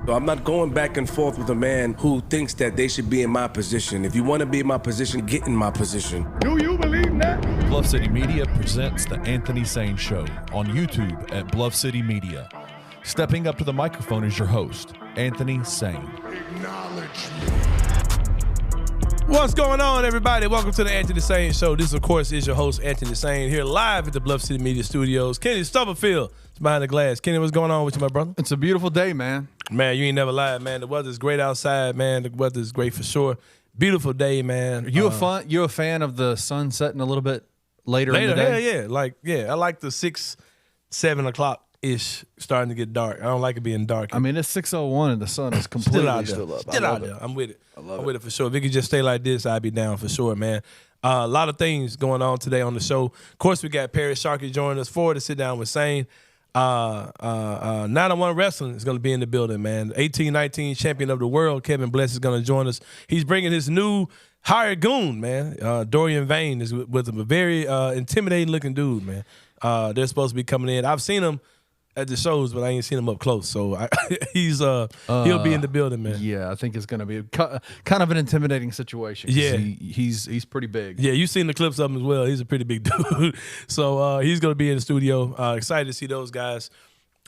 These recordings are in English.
So I'm not going back and forth with a man who thinks that they should be in my position. If you want to be in my position, get in my position. Do you believe that? Bluff City Media presents The Anthony Sain Show on YouTube at Bluff City Media. Stepping up to the microphone is your host, Anthony Sain. Acknowledge me. What's going on, everybody? Welcome to the Anthony Sain Show. This, of course, is your host, Anthony Sain, here live at the Bluff City Media Studios. Kenny Stubblefield is behind the glass. Kenny, what's going on with you, my brother? It's a beautiful day, man. Man, you ain't never lied, man. The weather's great outside, man. The weather's great for sure. Beautiful day, man. You a fan of the sun setting a little bit later in the day? Yeah. I like the 6, 7 o'clock-ish starting to get dark. I don't like it being dark. I mean, it's 6:01 and the sun is completely still up. Still out there. I'm with it. I'm with it for sure. If it could just stay like this, I'd be down for sure, man. A lot of things going on today on the show. Of course, we got Parish Sharkey joining us to sit down with Sain. 9-on-1 Wrestling is going to be in the building, man. 18-19 champion of the world, Kevin Bless, is going to join us. He's bringing his new hired goon, man. Dorian Vane is with him, a very intimidating-looking dude, man. They're supposed to be coming in. I've seen him at the shows, but I ain't seen him up close. So he'll be in the building, man. Yeah, I think it's going to be kind of an intimidating situation. Yeah, he's pretty big. Yeah, you've seen the clips of him as well. He's a pretty big dude. So he's going to be in the studio. Excited to see those guys.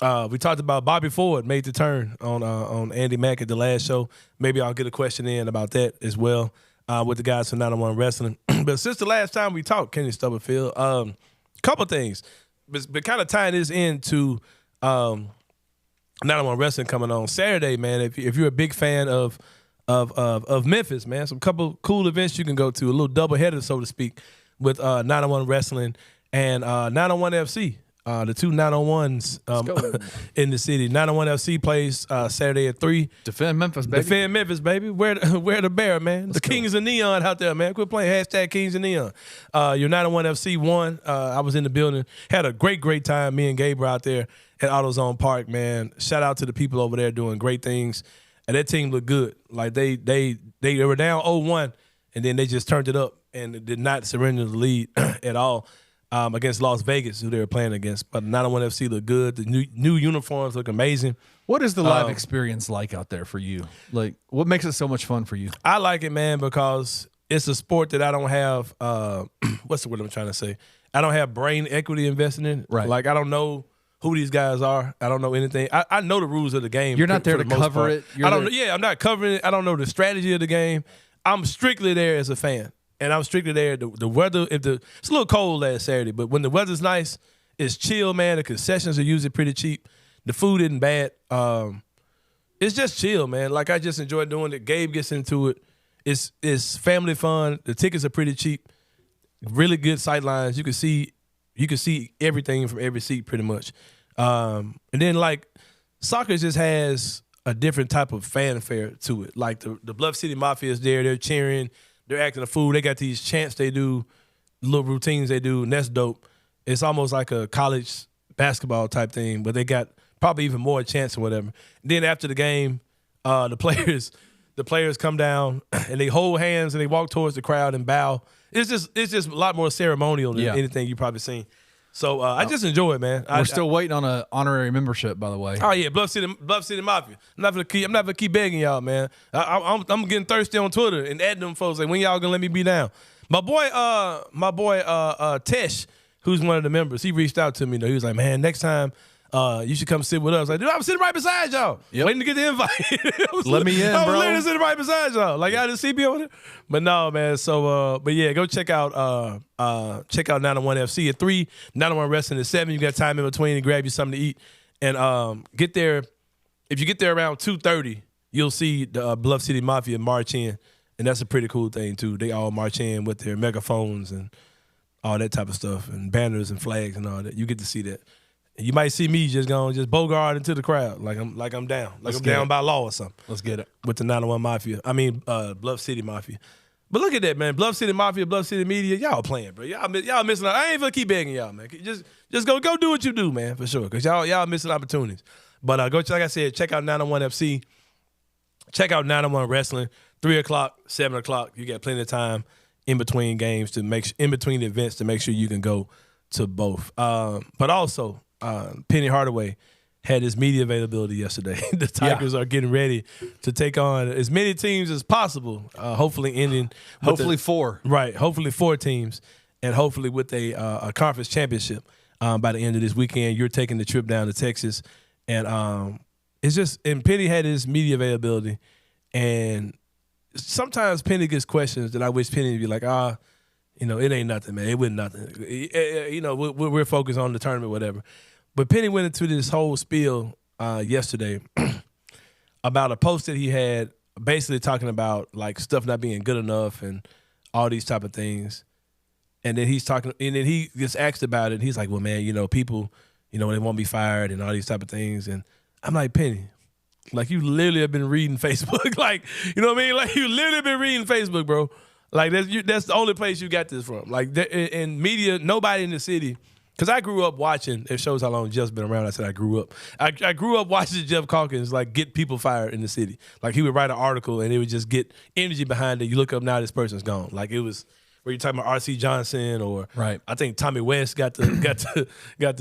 We talked about Bobby Ford made the turn on Andy Mack at the last show. Maybe I'll get a question in about that as well with the guys from 9-on-1 Wrestling. But since the last time we talked, Kenny Stubblefield, couple things, but kind of tying this into 9-on-1 Wrestling coming on Saturday, man. If you're a big fan of Memphis, man, some couple cool events you can go to, a little doubleheader, so to speak, with 9-on-1 Wrestling and 9-on-1 FC. The two 9-on-1s in the city. 9-on-1 FC plays Saturday at 3. Defend Memphis, baby. Defend Memphis, baby. Wear the bear, man. The Kings of Neon out there, man. Quit playing #Kings of Neon. Your 9-on-1 FC won. I was in the building. Had a great time. Me and Gabe were out there at AutoZone Park, man. Shout out to the people over there doing great things. And that team looked good. Like they were down 0-1, and then they just turned it up and did not surrender the lead at all. Against Las Vegas, who they were playing against. But 9-on-1 FC look good. The new uniforms look amazing. What is the live experience like out there for you? Like, what makes it so much fun for you? I like it, man, because it's a sport that I don't have, what's the word I'm trying to say? I don't have brain equity invested in. Right. Like, I don't know who these guys are. I don't know anything. I know the rules of the game. You're not there to cover it? I'm not covering it. I don't know the strategy of the game. I'm strictly there as a fan. And I'm strictly there. The weather, it's a little cold last Saturday, but when the weather's nice, it's chill, man. The concessions are usually pretty cheap. The food isn't bad. It's just chill, man. Like, I just enjoy doing it. Gabe gets into it. It's family fun. The tickets are pretty cheap. Really good sight lines. You can see everything from every seat pretty much. And then, like, soccer just has a different type of fanfare to it. Like, the Bluff City Mafia is there. They're cheering. They're acting a fool. They got these chants they do, little routines they do, and that's dope. It's almost like a college basketball type thing, but they got probably even more chants or whatever. And then after the game, the players come down and they hold hands and they walk towards the crowd and bow. It's just a lot more ceremonial than anything you've probably seen. So I just enjoy it, man. We're still waiting on an honorary membership, by the way. Oh yeah, Bluff City Mafia. I'm not gonna keep begging y'all, man. I'm getting thirsty on Twitter and adding them folks like, when y'all gonna let me be down? My boy Tesh, who's one of the members, he reached out to me though. He was like, man, next time you should come sit with us. Like, dude, I'm sitting right beside y'all. Yep. Waiting to get the invite. Let me in, bro. I was literally sitting right beside y'all. Like, y'all didn't see me over there? But no, man. So, but yeah, go check out 9-on-1 FC at 3, 9-on-1 Wrestling at 7. You got time in between to grab you something to eat. And get there. If you get there around 2:30, you'll see the Bluff City Mafia march in. And that's a pretty cool thing, too. They all march in with their megaphones and all that type of stuff, and banners and flags and all that. You get to see that. You might see me just bogart into the crowd like I'm down, I'm down by law or something. Let's get it with the 9-on-1 Mafia. I mean, Bluff City Mafia. But look at that, man. Bluff City Mafia, Bluff City Media, y'all playing, bro. Y'all missing out. I ain't gonna keep begging y'all, man. Just go do what you do, man, for sure. Cause y'all missing opportunities. But go, like I said, check out 9-on-1 FC. Check out 9-on-1 Wrestling. 3 o'clock, 7 o'clock. You got plenty of time in between games in between events to make sure you can go to both. But also, Penny Hardaway had his media availability yesterday. The Tigers are getting ready to take on as many teams as possible. Hopefully ending. Hopefully 4. Right. Hopefully 4 teams, and hopefully with a conference championship by the end of this weekend. You're taking the trip down to Texas, and it's just. And Penny had his media availability, and sometimes Penny gets questions that I wish Penny would be like, it ain't nothing, man. It wasn't nothing. We're focused on the tournament, whatever. But Penny went into this whole spiel yesterday about a post that he had, basically talking about like stuff not being good enough and all these type of things. And then he gets asked about it. He's like, well, man, people, they won't be fired and all these type of things. And I'm like, Penny, like you literally have been reading Facebook. Like, you know what I mean? Like you literally been reading Facebook, bro. Like that's the only place you got this from. Like in media, nobody in the city. Because I grew up watching, it shows how long Jeff's been around. I said I grew up. I grew up watching Jeff Calkins, like, get people fired in the city. Like, he would write an article, and it would just get energy behind it. You look up now, this person's gone. Like, it was, where you're talking about R.C. Johnson, or right. I think Tommy West got the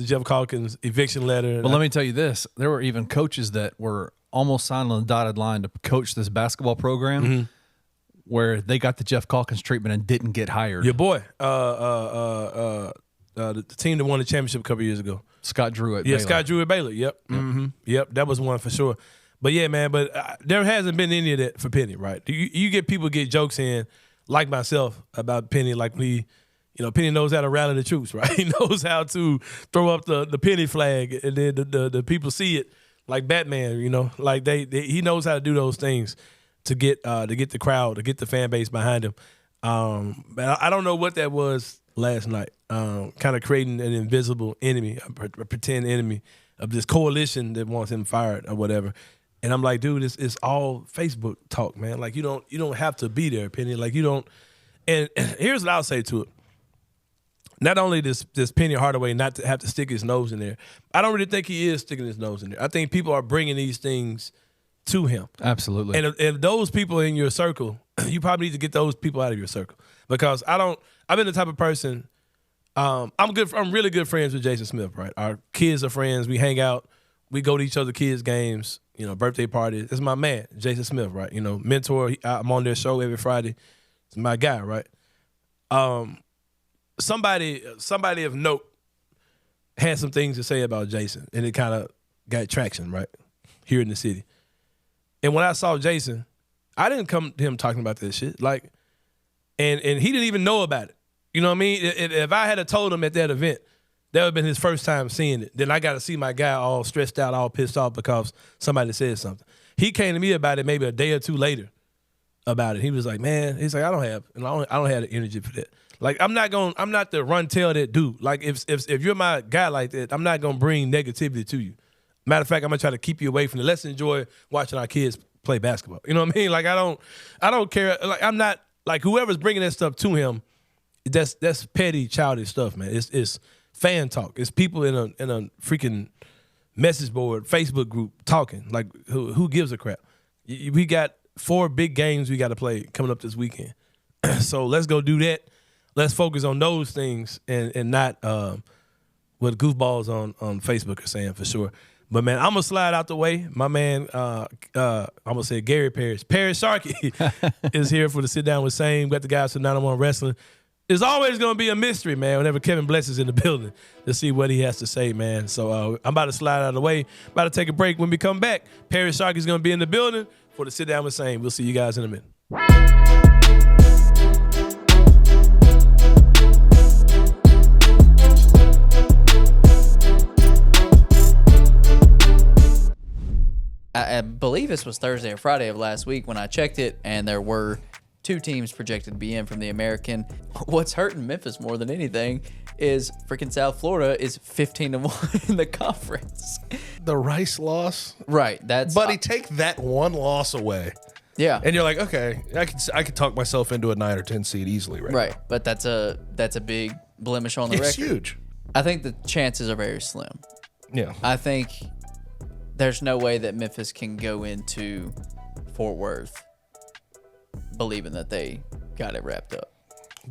Jeff Calkins eviction letter. But let me tell you this. There were even coaches that were almost signed on the dotted line to coach this basketball program where they got the Jeff Calkins treatment and didn't get hired. Your boy, the team that won the championship a couple years ago. Scott Drew at Baylor. Scott Drew at Baylor. Yep. Mm-hmm. Yep. That was one for sure. But yeah, man, there hasn't been any of that for Penny, right? You get people get jokes in, like myself, about Penny, like Penny knows how to rally the troops, right? He knows how to throw up the Penny flag, and then the people see it like Batman, like he knows how to do those things to get the crowd, to get the fan base behind him. But I don't know what that was last night, kind of creating an invisible enemy, a pretend enemy of this coalition that wants him fired or whatever. And I'm like, dude, it's all Facebook talk, man. Like you don't have to be there, Penny. Like you don't. And here's what I'll say to it. Not only does Penny Hardaway not to have to stick his nose in there, I don't really think he is sticking his nose in there. I think people are bringing these things to him. Absolutely. And if those people in your circle, you probably need to get those people out of your circle, because I've been the type of person. I'm really good friends with Jason Smith, right? Our kids are friends. We hang out. We go to each other's kids' games, birthday parties. It's my man, Jason Smith, right? Mentor. I'm on their show every Friday. It's my guy, right? Somebody of note had some things to say about Jason, and it kind of got traction, right, here in the city. And when I saw Jason, I didn't come to him talking about this shit, like, and he didn't even know about it. You know what I mean? If I had told him at that event, that would have been his first time seeing it. Then I got to see my guy all stressed out, all pissed off because somebody said something. He came to me about it maybe a day or two later about it. He was like, man, I don't have the energy for that. Like, I'm not the run tell that dude. Like, if you're my guy like that, I'm not gonna bring negativity to you. Matter of fact, I'm gonna try to keep you away from it. Let's enjoy watching our kids play basketball. You know what I mean? Like, I don't care. Like, I'm not like whoever's bringing that stuff to him. That's petty, childish stuff, man. It's fan talk. It's people in a freaking message board, Facebook group talking. Like, who gives a crap? We got 4 big games we got to play coming up this weekend. So let's go do that. Let's focus on those things and not what goofballs on Facebook are saying, for sure. But, man, I'm going to slide out the way. My man, I'm going to say Gary Parish Sharkey is here for the Sit Down with Sain. Got the guys from 901 Wrestling. It's always going to be a mystery, man, whenever Kevin Bless is in the building, to see what he has to say, man. So I'm about to slide out of the way, about to take a break. When we come back, Parish Sharkey is going to be in the building for the Sit Down with Sain. We'll see you guys in a minute. I believe this was Thursday or Friday of last week when I checked it, and there were 2 teams projected to be in from the American. What's hurting Memphis more than anything is freaking South Florida is 15-1 in the conference. The Rice loss, right? That's buddy. Take that one loss away, yeah, and you're like, okay, I could talk myself into a 9 or 10 seed easily, right? Now. But that's a big blemish on the record. It's huge. I think the chances are very slim. Yeah, I think there's no way that Memphis can go into Fort Worth believing that they got it wrapped up.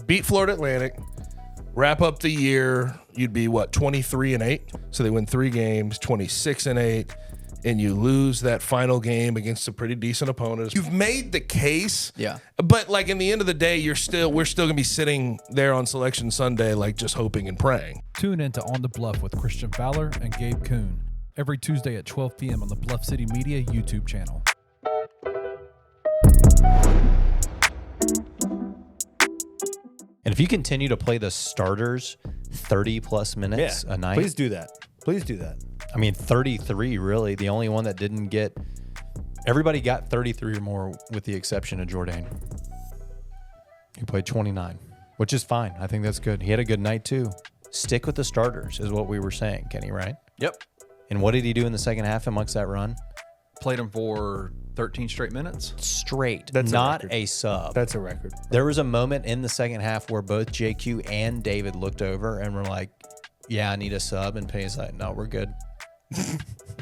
Beat Florida Atlantic, wrap up the year, you'd be what, 23-8? So they win 3 games, 26-8, and you lose that final game against a pretty decent opponent. You've made the case. Yeah. But like in the end of the day, we're still gonna be sitting there on Selection Sunday, like just hoping and praying. Tune in to On the Bluff with Christian Fowler and Gabe Kuhn every Tuesday at 12 p.m. on the Bluff City Media YouTube channel. And if you continue to play the starters 30-plus minutes a night. Please do that. Please do that. I mean, 33, really. The only one that didn't get – everybody got 33 or more with the exception of Jourdain. He played 29, which is fine. I think that's good. He had a good night, too. Stick with the starters is what we were saying, Kenny, right? Yep. And what did he do in the second half amongst that run? Played him for 13 straight minutes. Straight. That's not a a sub. That's a record. There was a moment in the second half where both JQ and David looked over and were like, yeah, I need a sub. And Penny's like, no, we're good.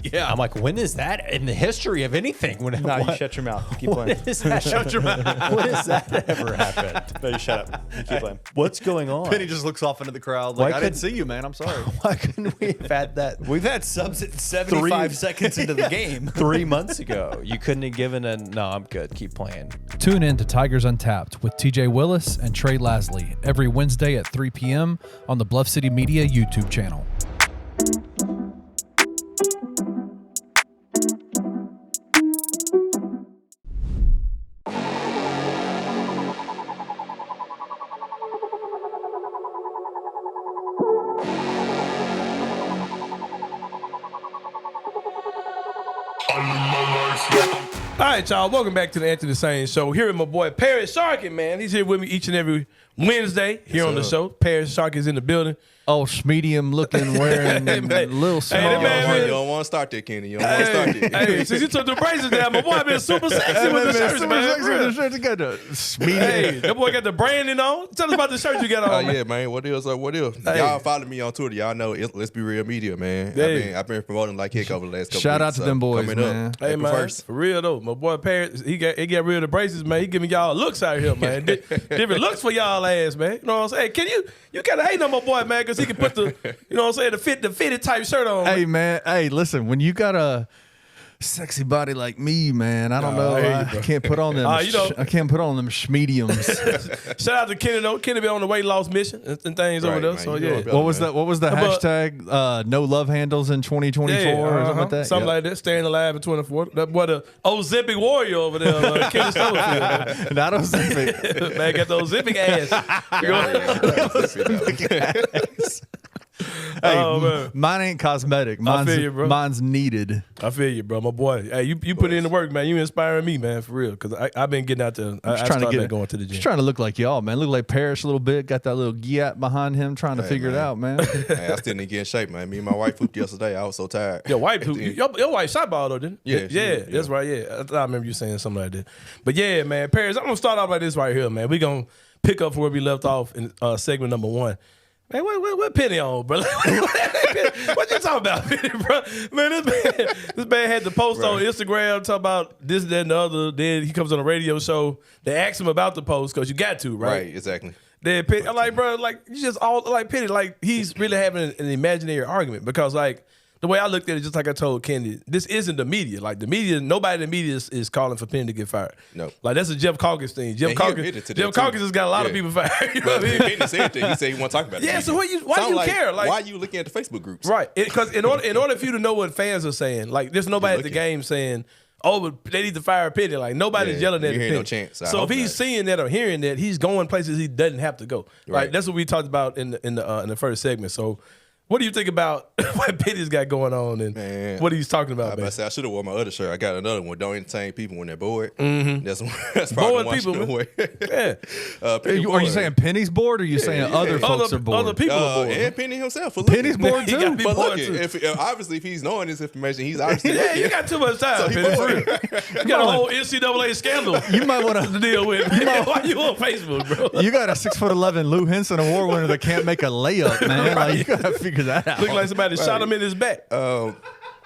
Yeah. I'm like, when is that in the history of anything? When, No, you shut your mouth. Keep playing. When is that, shut your mouth. When has that ever happened? No, you shut up. You keep playing. What's going on? Penny just looks off into the crowd Why like, I didn't couldn't- see you, man. I'm sorry. Why couldn't we have had that We've had subs at 75 seconds into the game. 3 months ago? You couldn't have given a, no, I'm good. Keep playing. Tune in to Tigers Untapped with TJ Willis and Trey Lasley every Wednesday at 3 p.m. on the Bluff City Media YouTube channel. All right, y'all. Welcome back to the Anthony Sain Show. Here with my boy Parish Sharkey, man. He's here with me each and every Wednesday here on the show. Parish Sharkey is in the building. Oh, schmedium looking, wearing Hey, man. little Hey, small. that man, You don't want to start there, Kenny. You don't want to start there. Hey, since you took the braces down, my boy been super sexy with the shirts, man. Hey, that boy got the branding on. Tell us about the shirt you got on, man. Yeah, man. What else? What else? Hey. Y'all follow me on Twitter. Y'all know Let's Be Real Media, man. Hey. I've been promoting like heck over the last couple Shout weeks. out to them boys, coming man. Up. Hey, April man, 1st. for real, though. My boy Paris, he got rid of the braces, man. He giving y'all looks out here, man. Different looks for y'all ass, man. You know what I'm saying? Can you kind of hate on my boy, man, because he can put the, you know what I'm saying, the fitted type shirt on. Hey, man. Hey, listen, when you got a sexy body like me, man, I don't know. I hear you, I bro. can't put on them. You know- I can't put on them schmediums. Shout out to Kenny, though. Kenny been on the weight loss mission and things over Right, there. man. So, You yeah. know What was that? What was the But- hashtag? No love handles in 2024 or something like that. Something like that. Staying alive in 24. That boy, the Ozempic warrior over there, Kenny Stubblefield. Not Ozempic. Man, got the Ozempic ass. Hey, Oh, man. mine ain't cosmetic. feel you, bro. Mine's needed. I feel you, bro. My boy. Hey, you put in the work, man. You inspiring me, man, for real. Because I've been getting out there. I started back going to the gym. Just trying to look like y'all, man. Look like Parish a little bit. Got that little gap behind him, trying to figure it man. out, man. Hey, I still need to get in shape, man. Me and my wife hooped yesterday. I was so tired. Your wife, your wife shot ball though, didn't? Yeah, she yeah, did, that's right. Yeah, I remember you saying something like that. But yeah, man, Paris, I'm gonna start off like this right here, man. We gonna pick up where we left off in segment number 1. Man, what Penny on, bro? What you talking about, Penny, bro? Man, this man had the post on Instagram talking about this, that, and the other. Then he comes on a radio show. They ask him about the post because you got to, right? Right, exactly. Then Penny, I'm like, bro, like you just all like Penny, like he's really having an imaginary argument because like the way I looked at it, just like I told Kenny, this isn't the media. Like the media, nobody in the media is calling for Penny to get fired. No. Like that's a Jeff Calkins thing. Jeff And he admitted Calkins, to that, Jeff too. Calkins has got a lot of Yeah. people fired. You know But what I mean? Penny said that. He said he want to talk about it. Yeah, so why do Sound you care? Like, why are you looking at the Facebook groups? right? Because in order for you to know what fans are saying, like there's nobody at the looking. game saying, "Oh, but they need to fire Penny." Like nobody's Yeah, yelling at you Penny. hear no chance. I So if hope he's not. seeing that or hearing that, he's going places he doesn't have to go. Right? Right. That's what we talked about in the first segment. So. What do you think about what Penny's got going on and Man, what he's talking about, man? I should have worn my other shirt. I got another one. Don't entertain people when they're bored. Mm-hmm. That's probably Bored one people, I man. should Yeah. Penny Are you bored. saying Penny's bored or are you saying yeah. other folks are bored? Other people are bored. And Penny himself. For Penny's looking. bored He gotta too. be But bored look, too. obviously, if he's knowing this information, he's obviously Yeah, you looking. got too much time, So he Penny. For bored. real. You got a whole NCAA scandal You might want to to. deal with. Why you on Facebook, bro? You got a 6'11" Lou Henson Award winner that can't make a layup, man. Like you gotta figure that out. Look like somebody shot him in his back.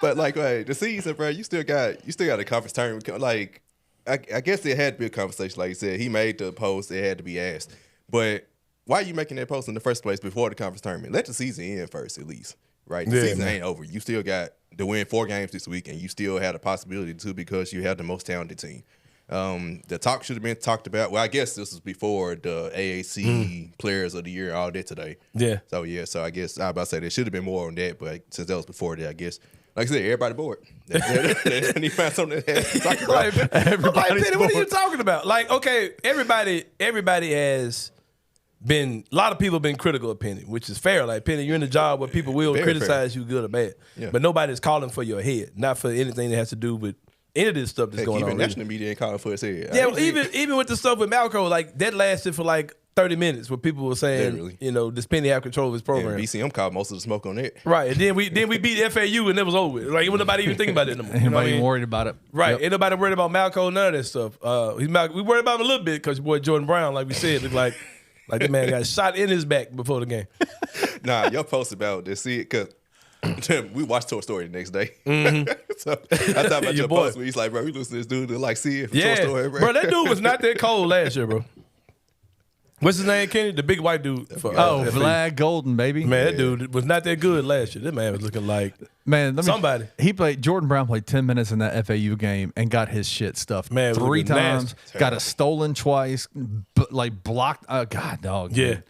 But like, the season, bro, you still got a conference tournament. Like, I guess there had to be a conversation. Like you said, he made the post. It had to be asked. But why are you making that post in the first place before the conference tournament? Let the season end first, at least. Right? The season ain't over. You still got to win 4 games this week, and you still had a possibility to because you have the most talented team. The talk should have been talked about. Well, I guess this was before the AAC Players of the Year, all that today. Yeah. So I guess I was about to say there should have been more on that, but since that was before that, I guess. Like I said, everybody bored. And he found something that had to talk about. Like, Penny, what are you talking about? Like, okay, everybody has been, a lot of people have been critical of Penny, which is fair. Like, Penny, you're in a job where people will criticize you good or bad. Yeah. But nobody's calling for your head, not for anything that has to do with any of this stuff that's going on. Even national media ain't calling for his head. Yeah, well, even with the stuff with Malco, like, that lasted for like 30 minutes where people were saying, Literally. you know, does Penny have control of his program? And BCM called most of the smoke on that. Right, and then we beat FAU and it was over with. Like, wasn't nobody even thinking about it anymore. You know what I Anybody mean? worried about it? Right, Yep. ain't nobody worried about Malco, none of that stuff. We worried about him a little bit because your boy Jordan Brown, like we said, looked like the man got shot in his back before the game. Nah, your post about this, see it, because we watched Toy Story the next day. So I thought about your boy. post where he's like, bro, we listen to this dude that like see it from Yeah, Toy Story, bro, that dude was not that cold last year, bro. What's his name, Kenny? The big white dude. For, Vlad Golden, baby. Man, that dude was not that good last year. That man was looking like somebody. He played. Jordan Brown played 10 minutes in that FAU game and got his shit stuffed. Man, it 3 was nasty. times. Got a stolen twice. Like blocked. God, dog. Yeah. Dude.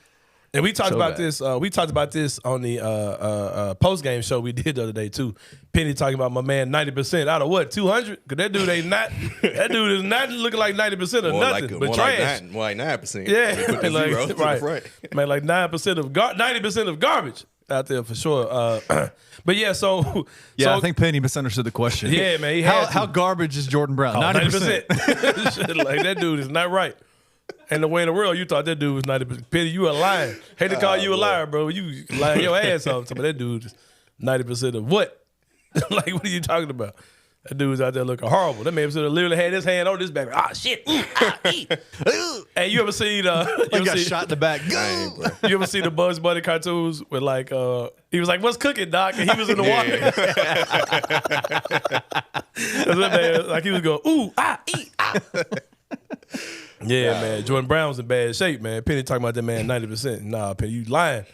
And we talked So about bad. this. We talked about this on the post game show we did the other day too. Penny talking about my man 90% out of what 200? Because that dude ain't not. That dude is not looking like 90% of More nothing, like, but more trash. Like 9%. Yeah, They put the like, zero to the right. front. Man, like 90% of garbage out there for sure. But yeah, so I think Penny misunderstood the question. Yeah, man, he had to. How garbage is Jordan Brown? 90%. Shit, like that dude is not right. And the way in the world you thought that dude was 90%. Penny, you a liar. Hate to call you a liar, bro. You lying your ass off. But that dude is 90% of what? Like, what are you talking about? That dude's out there looking horrible. That man literally had his hand on his back. Ah, shit. Ooh, ah, ee. Hey, you ever seen? He got shot in the back. You ever see the Bugs Bunny cartoons with like he was like, "What's cooking, Doc?" And he was in the water. Like he was going, "Ooh, ah, ee, ah." Yeah, man. Jordan Brown was in bad shape, man. Penny talking about that man 90%. Nah, Penny, you lying.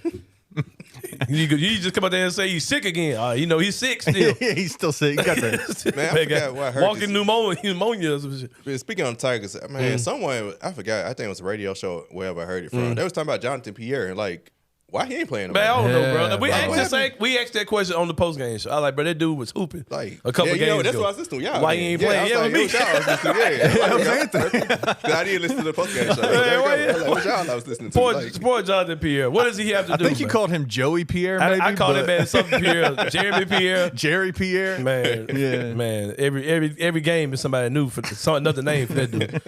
You just come out there and say he's sick again. You know he's sick still. He's still sick. He got that. Man, I forgot what I heard. Walking pneumonia or some shit. But speaking on the Tigers, man, someone, I forgot, I think it was a radio show, wherever I heard it from. They was talking about Jonathan Pierre and like, why he ain't playing no Man, I more? don't know, bro. We Like, asked that question on the post game show. I was like, bro, that dude was hooping Like, a couple yeah, you know, games that's ago. what I was listening to. Y'all, Why he ain't playing? Yeah, I with was me. like, what y'all was listening to? Yeah, I didn't listen to the post game show. What y'all I was listening to? Poor Jonathan Pierre. What does he have to do? I think you man? called him Joey Pierre. Maybe, I called him man something Pierre, Jeremy Pierre. Jerry Pierre. Man, Yeah. man. Every game is somebody new for another name for that dude.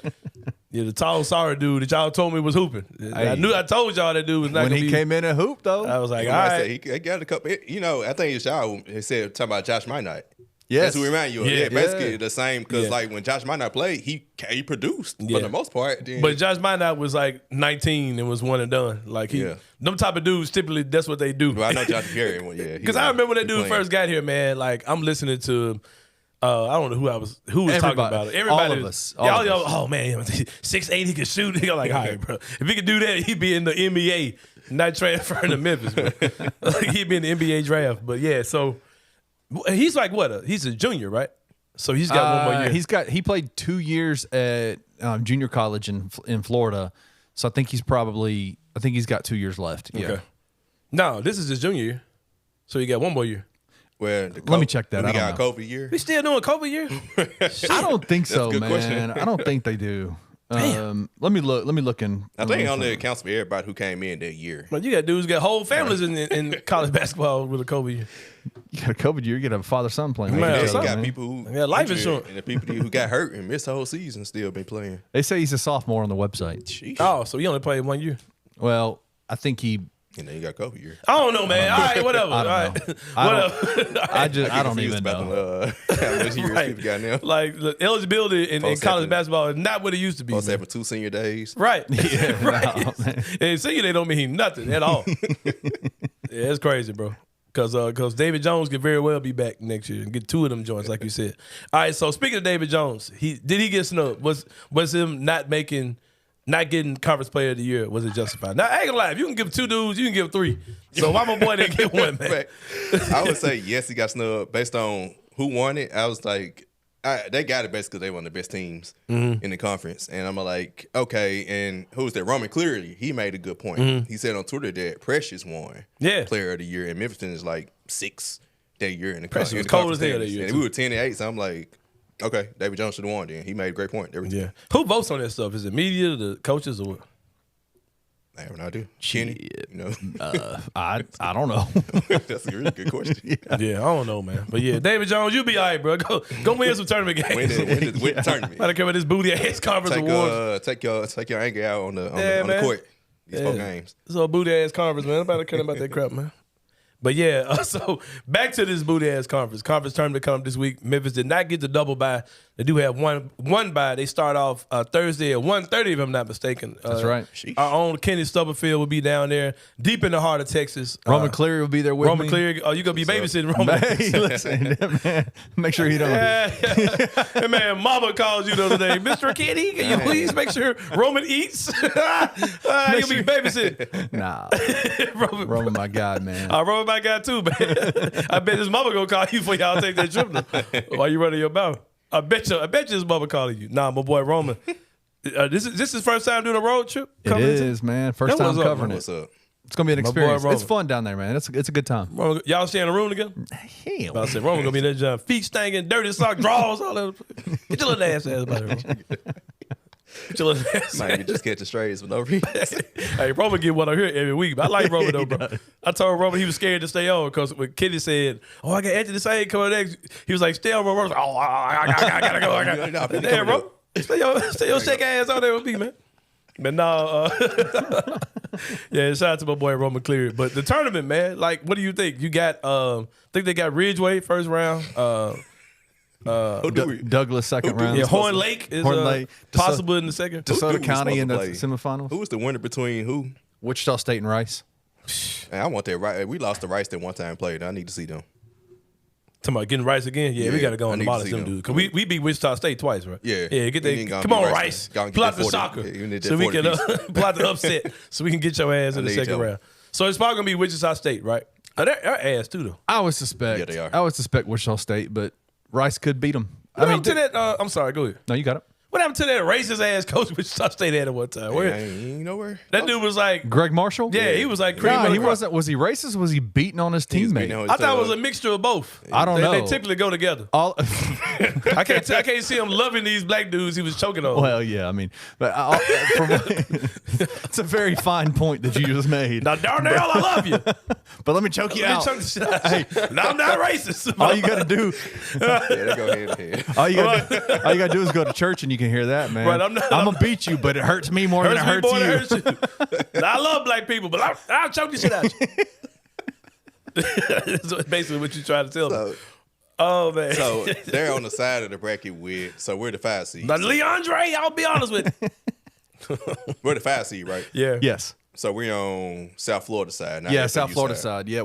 Yeah, the tall, sorry dude that y'all told me was hooping. I told y'all that dude was not When gonna he be. came in and hooped though. I was like, Like, all I right. said, he got a couple. You know, I think y'all he said talking about Josh Minot. Yes. That's what remind you of. Yeah. Yeah, basically the same. Because Yeah. like when Josh Minot played, he produced Yeah. for the most part. Then, But Josh Minot was like 19 and was one and done. Like them type of dudes typically that's what they do. well, I know Jonathan Pierre. Yeah, Because I remember when that dude first got here, man. Like I'm listening to. I don't know who was talking Everybody. about it. Everybody, All of us. Y'all, oh man, 6'8", he could shoot. You're like, all right, bro. If he could do that, he'd be in the NBA, not transferring to Memphis. Bro. Like, he'd be in the NBA draft. But yeah, so he's like what? He's a junior, right? So he's got one more year. He played 2 years at junior college in Florida. So I think he's got 2 years left. Yeah. Okay. No, this is his junior year. So he got one more year. Well, Let me check that. We I got don't know. COVID year. We still doing COVID year? I don't think so, a good man. question. I don't think they do. Let me look in. I think it only accounts for everybody who came in that year. But you got dudes got whole families in college basketball with a COVID year. You got a COVID year. You got a father-son playing. Man, with Yeah, each you other, got man. people who Yeah, life injured, insurance. and the people who got hurt and missed the whole season still been playing. They say he's a sophomore on the website. Oh, so he only played 1 year. Well, I think he. And then you got COVID year. I don't know, man. All right, whatever. All I right, don't know. whatever. I don't Confused even about know. how much years Right. people got now. Like the eligibility in Post college having- basketball is not what it used to be. Supposed to man. have 2 senior days. Right. Yeah, right. no, man. And senior they don't mean nothing at all. Yeah, it's crazy, bro. Because David Jones could very well be back next year and get 2 of them joints, like you said. All right, so speaking of David Jones, did he get snubbed? Was him not making not getting conference player of the year, was it justified? Now, I ain't gonna lie. If you can give 2 dudes, you can give 3. So why my boy didn't get 1, man? I would say yes, he got snubbed based on who won it. I was like, they got it basically. They one of the best teams in the conference, and I'm like, okay. And who's that? Roman Cleary. He made a good point. He said on Twitter that Precious won player of the year, and Memphis is like 6 that year in the Precious conference. was cold as hell that year. And we were 10-8, so I'm like, okay, David Jones should have won. Then he made a great point. Yeah. Who votes on that stuff? Is it media, the coaches, or what? I have no idea. Kenny, you know. I don't know. That's a really good question. Yeah, I don't know, man. But yeah, David Jones, you be all right, bro. Go win some tournament games. Win the tournament. I don't care about this booty ass conference awards. Take your anger out on the court. These 4 games. It's a booty ass conference, man. Nobody care about that crap, man. But yeah, so back to this booty ass conference. Conference tournament come this week. Memphis did not get the double bye. They do have one bye. They start off Thursday at 1:30, if I'm not mistaken. That's right. Our own Kenny Stubblefield will be down there, deep in the heart of Texas. Roman Cleary will be there with me. Roman Cleary. Oh, you gonna be babysitting Roman? Hey, listen, man, make sure you don't. Hey, man, Mama calls you the other day, Mr. Kenny. Can you please make sure Roman eats? You'll be babysitting. Nah, Roman, my guy, man. Roman, my guy too, man. I bet his mama gonna call you for y'all take that trip though, while you running your mouth. I bet you his mother calling you. Nah, my boy Roman. This is his first time doing a road trip? It is, man. First time covering it. What's up? It's gonna be an experience. Roman. It's fun down there, man. It's a good time. Roman, y'all stay in a room together? Hell. I said Roman gonna be in that job. Feet stinking, dirty sock, drawers, all that. Get your little ass about it, Roman. Get your little ass. Might be just catch the strays for no reason. Hey, Roman get one on here every week. But I like Roman though, bro. I told Roman he was scared to stay on because when Kenny said, "Oh, I got Anthony Sain coming next," he was like, "Stay on, Roman." Oh, I gotta go. Damn, bro. Stay your shake ass on there with me, man. But no, yeah, shout out to my boy Roman Cleary. But the tournament, man, like, what do you think? You got, I think they got Ridgeway first round. Douglas second round. Yeah, Horn Lake is possible in the second. DeSoto County in the semifinals. Who was the winner between who? Wichita State and Rice. Man, I want that right. We lost to Rice that one time played. I need to see them. Talking about getting Rice again? Yeah, we got to go on the model them dudes. Because we beat Wichita State twice, right? Yeah. Yeah, get that. Come on, Rice. Plot the soccer. So we can plot the upset so we can get your ass in the second round. So it's probably going to be Wichita State, right? They're ass too, though. I would suspect. Yeah, they are. I would suspect Wichita State, but Rice could beat them. What happened to that? I'm sorry, go ahead. No, you got it. What happened to that racist ass coach Wichita State had at one time? You know where? That dude was like Greg Marshall. Yeah, he was like nah, he wasn't. Was he racist? Or was he beating on his teammate? I thought it was a mixture of both. I don't know. They typically go together. I can't see him loving these black dudes he was choking on. Well, yeah, I mean, but it's a very fine point that you just made. Now, Darnell, I love you, but let me choke you out. Hey, now I'm not racist. All you got to do, they go hand in hand. All you got to do is go to church and you can hear that, man. Right, I'm gonna beat you, but it hurts me more than it hurts you. Now, I love black people, but I'll choke the shit out of you. That's basically what you try to tell me. Oh, man. So they're on the side of the bracket so we're the 5 seed. Now, Leandre, I'll be honest with you. We're the 5 seed, right? Yeah. Yes. So we're on South Florida side. Not yeah, FAU South Florida side. Yeah,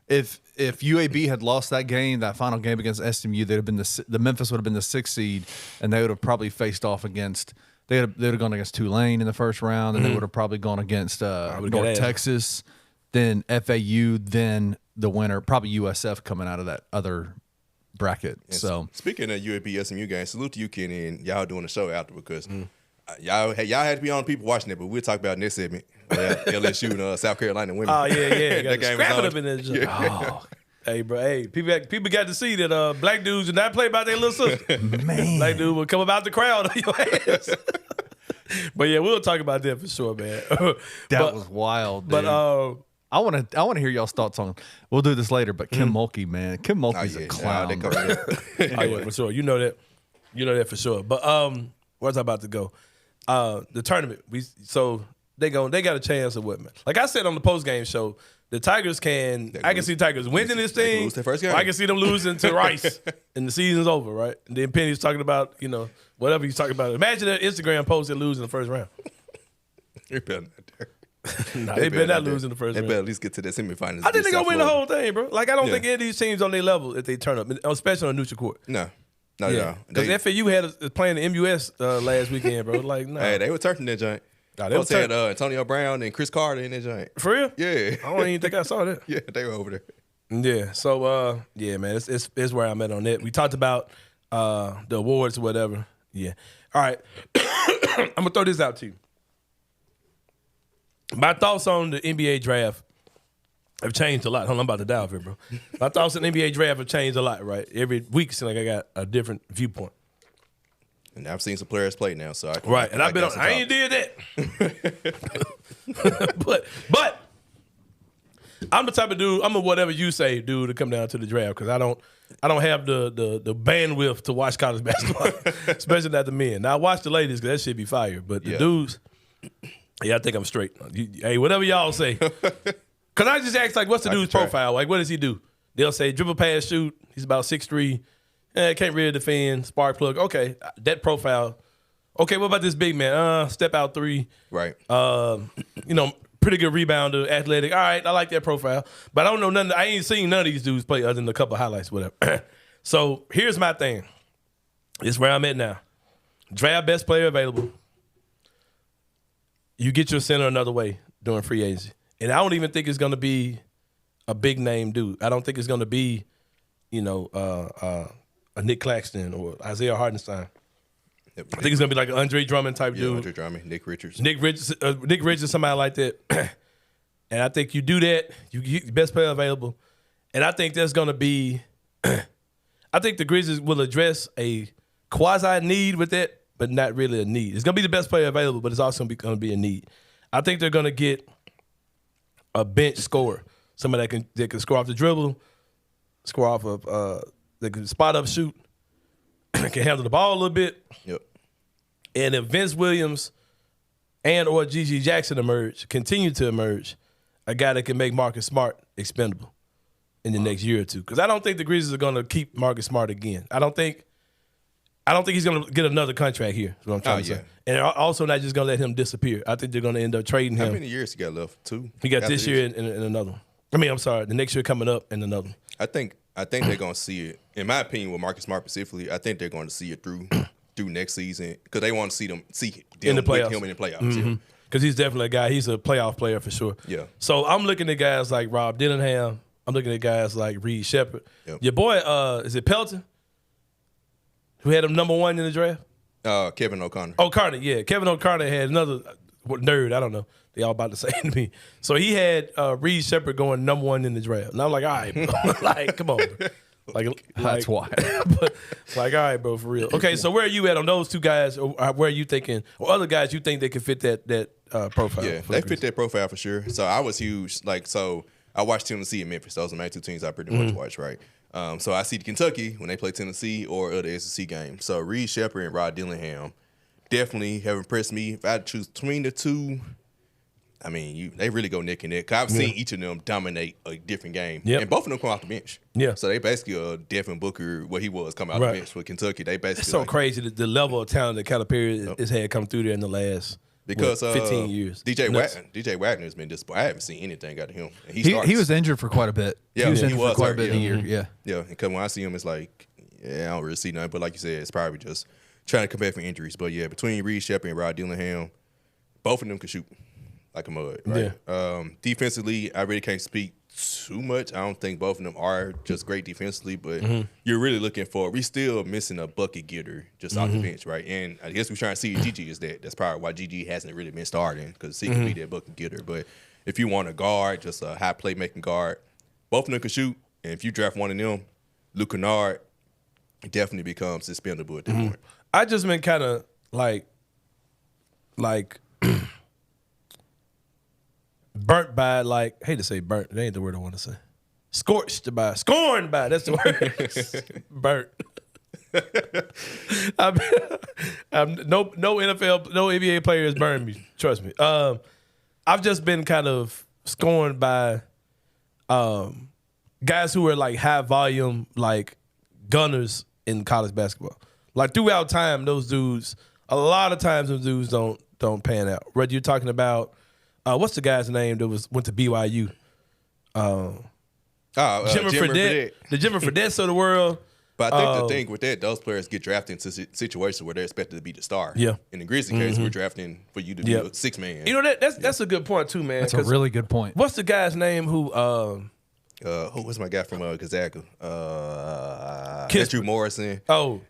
if UAB had lost that game, that final game against SMU, they'd have been the Memphis would have been the 6th seed, and they would have probably faced off against. They'd have gone against Tulane in the first round, and they would have probably gone against North Texas, then FAU, then the winner, probably USF coming out of that other bracket. And so speaking of UAB SMU games, salute to you, Kenny, and y'all doing the show after because y'all had to be on people watching it, but we'll talk about in this segment. LSU and South Carolina women. Oh yeah, that game scrap was it up in there. Oh. Hey, bro. Hey, people got to see that black dudes do not play about their little sister. Man, black dude will come about the crowd on your ass. But yeah, we'll talk about that for sure, man. That was wild. Dude. But I want to hear y'all's thoughts on. We'll do this later, but Kim Mulkey, man, Kim Mulkey's a clown. Oh yeah, for sure. You know that for sure. But where's I about to go? The tournament. They got a chance of what, man? Like I said on the post game show. The Tigers I can see Tigers winning this thing. Lose their first game. I can see them losing to Rice and the season's over, right? And then Penny's talking about, whatever he's talking about. Imagine an Instagram post that lose in the first round. They better not there. Nah, they better not lose in the first round. They better at least get to the semifinals. I think they're going to win the whole thing, bro. Like, I don't think any of these teams on their level if they turn up, especially on a neutral court. No. No, Because FAU had playing the MUS last weekend, bro. Like, no. Hey, they were turning that joint. Nah, They had Antonio Brown and Chris Carter in that joint. For real? Yeah. I don't even think I saw that. Yeah, they were over there. Yeah. So yeah, man, it's where I'm at on that. We talked about the awards or whatever. Yeah. All right. I'm gonna throw this out to you. My thoughts on the NBA draft have changed a lot. Hold on, I'm about to die off here, bro. My thoughts on the NBA draft have changed a lot, right? Every week, seems like I got a different viewpoint. And I've seen some players play now, so I can, Right, and I've been on. I ain't did that. but I'm the type of dude. I'm a whatever you say dude to come down to the draft because I don't have the bandwidth to watch college basketball, especially not the men. Now I watch the ladies because that shit be fire, but the dudes, yeah, I think I'm straight. Hey, whatever y'all say, because I just ask like, what's the dude's profile? Like, what does he do? They'll say dribble, pass, shoot. He's about 6'3". Can't really defend. Spark plug. Okay, that profile. Okay, what about this big man? Step out three. Right. Pretty good rebounder, athletic. All right, I like that profile. But I don't know nothing. I ain't seen none of these dudes play other than a couple of highlights, whatever. So here's my thing. This is where I'm at now. Draft best player available. You get your center another way during free agency. And I don't even think it's going to be a big name dude. I don't think it's going to be, a Nick Claxton or Isaiah Hartenstein. I think it's gonna be like an Andre Drummond type dude. Andre Drummond, Nick Richards, somebody like that. And I think you do that, you get the best player available, and I think that's gonna be. I think the Grizzlies will address a quasi need with that, but not really a need. It's gonna be the best player available, but it's also gonna be a need. I think they're gonna get a bench scorer, somebody that can score off the dribble, score off of. That can spot up, shoot, can handle the ball a little bit. Yep. And if Vince Williams and or G.G. Jackson continue to emerge, a guy that can make Marcus Smart expendable in the next year or two. Because I don't think the Grizzlies are going to keep Marcus Smart again. I don't think he's going to get another contract here. Is what I'm trying to say. And also not just going to let him disappear. I think they're going to end up trading him. How many years he got left? 2. He got this year and another one. I'm sorry, the next year coming up and another one. I think they're going to see it. In my opinion, with Marcus Smart specifically, I think they're going to see it through next season because they want to see him in the playoffs. With him in the playoffs. Mm-hmm. Because he's definitely a guy. He's a playoff player for sure. Yeah. So I'm looking at guys like Rob Dillingham. I'm looking at guys like Reed Shepherd. Yep. Your boy, is it Pelton? Who had him number 1 in the draft? Kevin O'Connor. O'Connor, yeah. Kevin O'Connor had another nerd. I don't know. They all about the same to me. So he had Reed Shepherd going number 1 in the draft. And I'm like, all right, bro. Like, come on, bro. That's why. But, all right, bro, for real. Okay, so where are you at on those two guys? Or where are you thinking, or other guys you think they could fit that profile? Yeah, they fit that profile for sure. So I was huge. So I watched Tennessee and Memphis. Those are my 2 teams I pretty much watch, right? So I see Kentucky when they play Tennessee or other SEC games. So Reed Shepherd and Rod Dillingham definitely have impressed me. If I had to choose between the two, they really go neck and neck. Cause I've seen each of them dominate a different game, and both of them come off the bench. Yeah, so they basically Devin Booker, what he was coming out the bench with Kentucky. They basically it's so crazy the level of talent that Calipari has had come through there in the last 15 years. DJ Wagner's been disappointed. I haven't seen anything out of him. And he was injured for quite a bit. Yeah, he was injured for quite a bit in the year. Yeah, yeah. And when I see him, it's like, I don't really see nothing. But like you said, it's probably just trying to come back from injuries. But yeah, between Reed Shepherd and Rod Dillingham, both of them can shoot like a mud. Right? Yeah. Defensively, I really can't speak too much. I don't think both of them are just great defensively, but you're really looking for. We still missing a bucket getter just off the bench, right? And I guess we're trying to see Gigi is that. That's probably why Gigi hasn't really been starting because he can be that bucket getter. But if you want a guard, just a high playmaking guard, both of them can shoot. And if you draft one of them, Luke Kennard definitely becomes expendable at that point. I just been kind of like burnt by, like, I hate to say burnt, that ain't the word I want to say. Scorched by, scorned by, that's the word. Burnt. No NFL, no NBA players burned me, trust me. I've just been kind of scorned by guys who are like high volume, like gunners in college basketball. Like throughout time, those dudes, a lot of times those dudes don't pan out. Whether you're talking about what's the guy's name that went to BYU? Jimmer Fredette, the Jimmer Fredettes of the world. But I think the thing with that, those players get drafted into situations where they're expected to be the star. Yeah. In the Grizzlies case, we're drafting for you to be a six-man. You know, that's a good point, too, man. That's a really good point. What's the guy's name who what's my guy from Gonzaga? Andrew Morrison. Oh,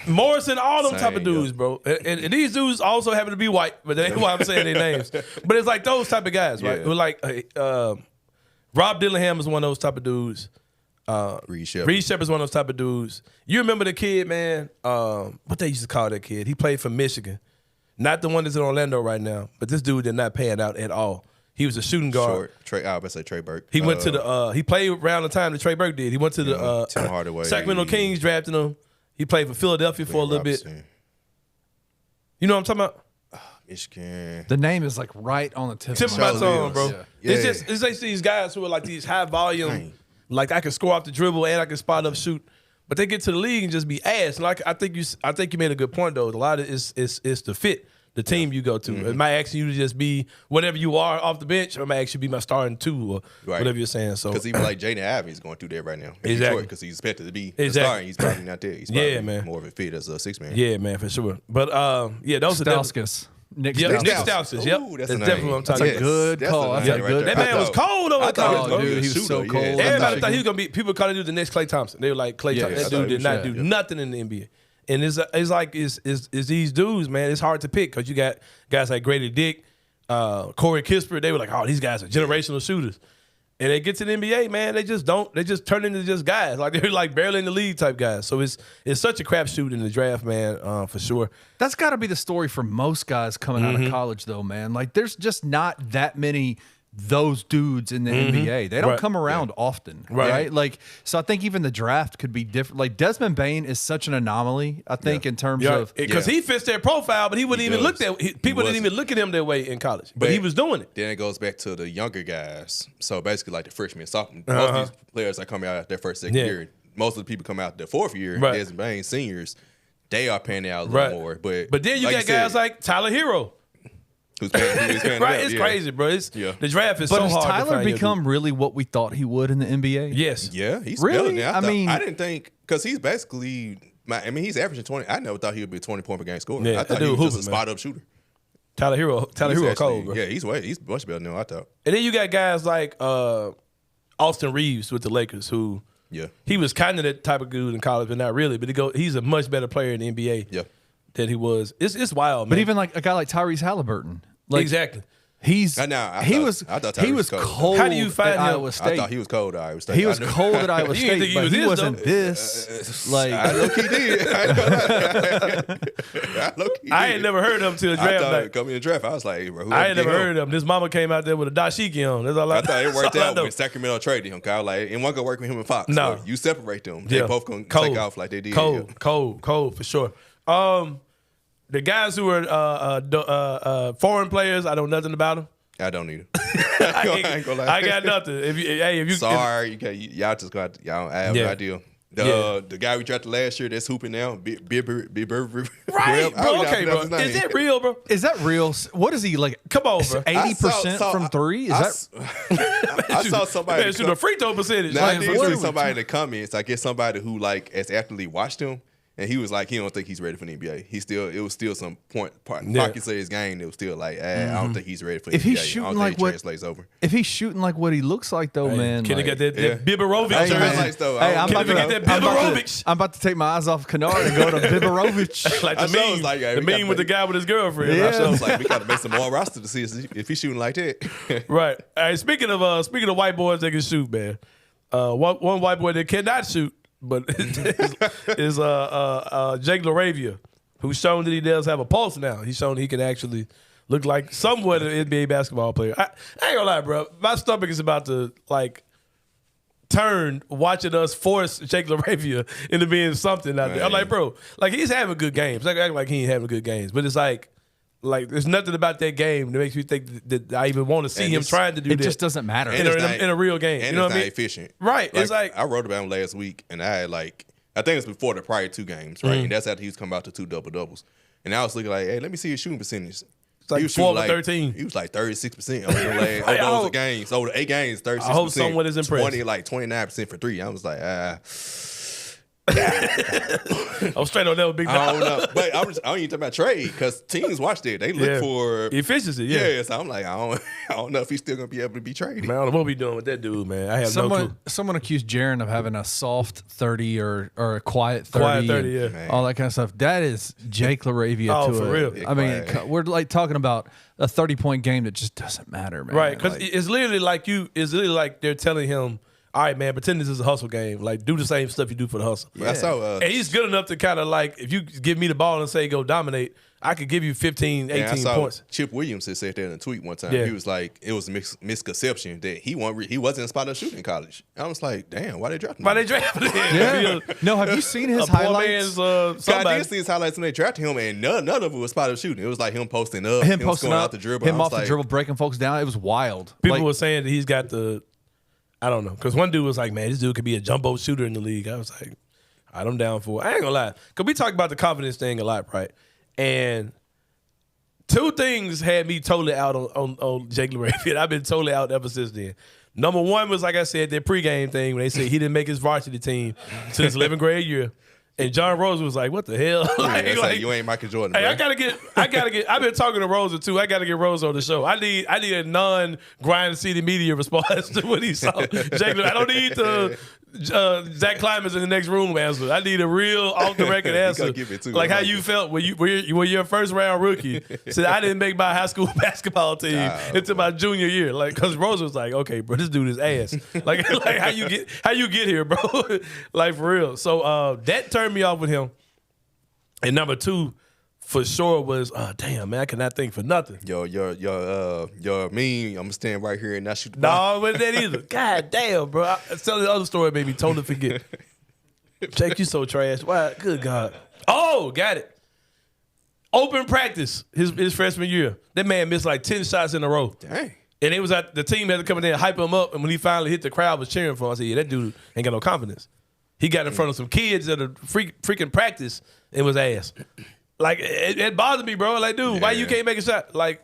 Morrison, all them Sain, type of dudes, bro. And these dudes also happen to be white, but that ain't why I'm saying their names. But it's like those type of guys, right? Yeah. Who like Rob Dillingham is one of those type of dudes. Reed Shepherd. Reed Shepherd's one of those type of dudes. You remember the kid, man? What they used to call that kid? He played for Michigan. Not the one that's in Orlando right now, but this dude did not pan out at all. He was a shooting guard. Short. I was about to say Trey Burke. He went to the he played around the time that Trey Burke did. He went to the Tim Hardaway. Sacramento Kings drafted him. He played for Philadelphia for a little bit. You know what I'm talking about? Michigan. The name is like right on the tip Tip of my tongue, bro. Yeah. It's just these guys who are like these high volume, like I can score off the dribble and I can spot up shoot, but they get to the league and just be ass. Like I think you made a good point though. A lot of it is the fit, the team you go to. It might ask you to just be whatever you are off the bench, or it might actually be my starting two or whatever you're saying. So because even like Jaden Ivey is going through that right now. Exactly. Because he's expected to be the star and he's probably not there. He's probably more of a fit as a six-man. Yeah, man, for sure. But those are Stauskas. Nick Nick Stauskas. Stauskas. Yep, Ooh, that's a name. definitely what I'm talking That's a about. good call. That's a good. That man was cold over college, bro. Dude, he was so cold. Everybody thought he was gonna be. People calling him the next Klay Thompson. They were like Klay Thompson. That dude did not do nothing in the NBA. And it's like these dudes, man. It's hard to pick because you got guys like Grady Dick, Corey Kispert. They were like, oh, these guys are generational shooters. And they get to the NBA, man. They just turn into just guys. Like they're like barely in the league type guys. So it's such a crapshoot in the draft, man, for sure. That's got to be the story for most guys coming out of college, though, man. Like, there's just not that many those dudes in the NBA. They don't come around often, right? Like, so I think even the draft could be different. Like, Desmond Bane is such an anomaly, I think, in terms of because he fits their profile, but he wouldn't even look that. People didn't even look at him that way in college, but he was doing it. Then it goes back to the younger guys. So basically, like the freshmen, sophomore. Most of these players that come out their first, second year. Most of the people come out their fourth year. Desmond Bane seniors, they are panning out a little more. But then you got guys like Tyler Hero. Who's paying right, it's crazy, bro. The draft is so hard. But has Tyler Tyler become really what we thought he would in the NBA? Yes. Yeah, he's really. I didn't think because he's basically. He's averaging 20. I never thought he would be a 20-point per game scorer. Yeah, I thought he was just a spot up shooter. Tyler Hero cold, bro. Yeah, he's much better than I thought. And then you got guys like Austin Reeves with the Lakers, who he was kind of that type of dude in college, but not really. But he's a much better player in the NBA. Yeah. Than he was. It's wild, man. But even like a guy like Tyrese Halliburton, like exactly. He was cold. How do you find at him? Iowa State? I thought he was cold at Iowa State. He was cold at Iowa State, but he wasn't this. Like I look, he did. I ain't never heard of him till the draft night. Coming in the draft, I was like, bro, I ain't never heard of him. This mama came out there with a dashiki on. That's all I thought it worked out when Sacramento traded him. Kyle, like, it wasn't gonna work with him and Fox. No, so you separate them. They both gonna take off like they did. Cold for sure. The guys who are foreign players, I know nothing about them. I don't either. I ain't gonna lie. I got nothing. If you sorry, y'all just got y'all. I have no idea. The guy we drafted last year that's hooping now, Bibber. Right, bro. Okay, bro. Is that real, bro? Is that real? What is he like? Come on, bro. 80% from three? Is that? I saw somebody shoot a free throw percentage. Now, I did see somebody in the comments. I guess somebody who like as actually watched him. And he was like, he don't think he's ready for the NBA. It was still some pockets of his game. It was still like, I don't think he's ready for the NBA. He's shooting I don't like think he translates over. If he's shooting like what he looks like, though, man. Can he get that Biberovic? I'm about to take my eyes off Kennard and go to Biberovic. Like the meme with the guy with his girlfriend. Yeah. I was like, we got to make some more roster to see if he's shooting like that. Right. All right. Speaking of white boys that can shoot, man. One white boy that cannot shoot. But is Jake LaRavia, who's shown that he does have a pulse now. He's shown he can actually look like somewhat an NBA basketball player. I ain't gonna lie, bro. My stomach is about to turn watching us force Jake LaRavia into being something out there. I'm like, bro, like he's having good games. I act like he ain't having good games, but it's like there's nothing about that game that makes me think that I even want to see him trying to do that. It just doesn't matter in a real game. And you know it's what I not mean? efficient. Right. It's like I wrote about him last week, and I had I think it's before the prior two games, right? And that's after he was coming out to 2 double-doubles. And I was looking like, hey, let me see his shooting percentage. It's like 12 or 13. He was like 36% over those games. Over the 8 games, 36%. I hope someone is impressed. 29% for 3. I was like, I'm straight on that with Big I Dog. don't know, but I don't even talk about trade because teams watch it. They look for efficiency. So I'm like, I don't know if he's still gonna be able to be traded. Man, I don't know what we doing with that dude, man. I have no clue. Someone accused Jaren of having a soft 30 or a quiet 30. Quiet 30, all that kind of stuff. That is Jake LaRavia to for real. I mean, we're like talking about a 30-point game that just doesn't matter, man. Right, because it's literally like they're telling him, all right, man, pretend this is a hustle game. Like, do the same stuff you do for the hustle. Yeah. I saw, and he's good enough to kind of like, if you give me the ball and say go dominate, I could give you 15, 18 points. Chip Williams had said that in a tweet one time. Yeah. He was like, it was a misconception that he wasn't a spot up shooting in college. I was like, damn, why they drafted him? Why they drafted him? Yeah. No, have you seen his highlights? I did see his highlights when they drafted him, and none of it was spot up shooting. It was like him posting up, him posting going up, out the dribble, him off the dribble, breaking folks down. It was wild. People were saying that he's got I don't know, because one dude was like, man, this dude could be a jumbo shooter in the league. I was like, all right, I'm down for it. I ain't gonna lie, because we talk about the confidence thing a lot, right? And two things had me totally out on Jake LaRavia. I've been totally out ever since then. Number one was, like I said, that pregame thing when they said he didn't make his varsity team to his 11th grade year. And John Rose was like, "What the hell? like, you ain't Michael Jordan." Hey, bro. I gotta get. I've been talking to Rosa too. I gotta get Rosa on the show. I need a non-grind city media response to what he saw. Jake, I don't need the Zach Kleiman's in the next room answer. I need a real off the record answer. Like how you felt when you're a first round rookie. Said I didn't make my high school basketball team until my junior year. Like, because Rosa was like, "Okay, bro, this dude is ass." Like how you get here, bro? Like, for real. So that turned me off with him. And number two, for sure, was damn, man, I cannot think for nothing. Your meme, I'm gonna stand right here and not shoot the No, ball. it wasn't that either. God damn, bro. I tell the other story made me totally forget. Jake, you so trash. Why? Good God. Oh, got it. Open practice his freshman year. That man missed like 10 shots in a row. Dang. And it was the team had to come in there and hype him up. And when he finally hit, the crowd was cheering for him. I said, yeah, that dude ain't got no confidence. He got in front of some kids at a freaking practice and was ass. Like, it bothered me, bro. Like, dude, why you can't make a shot? Like,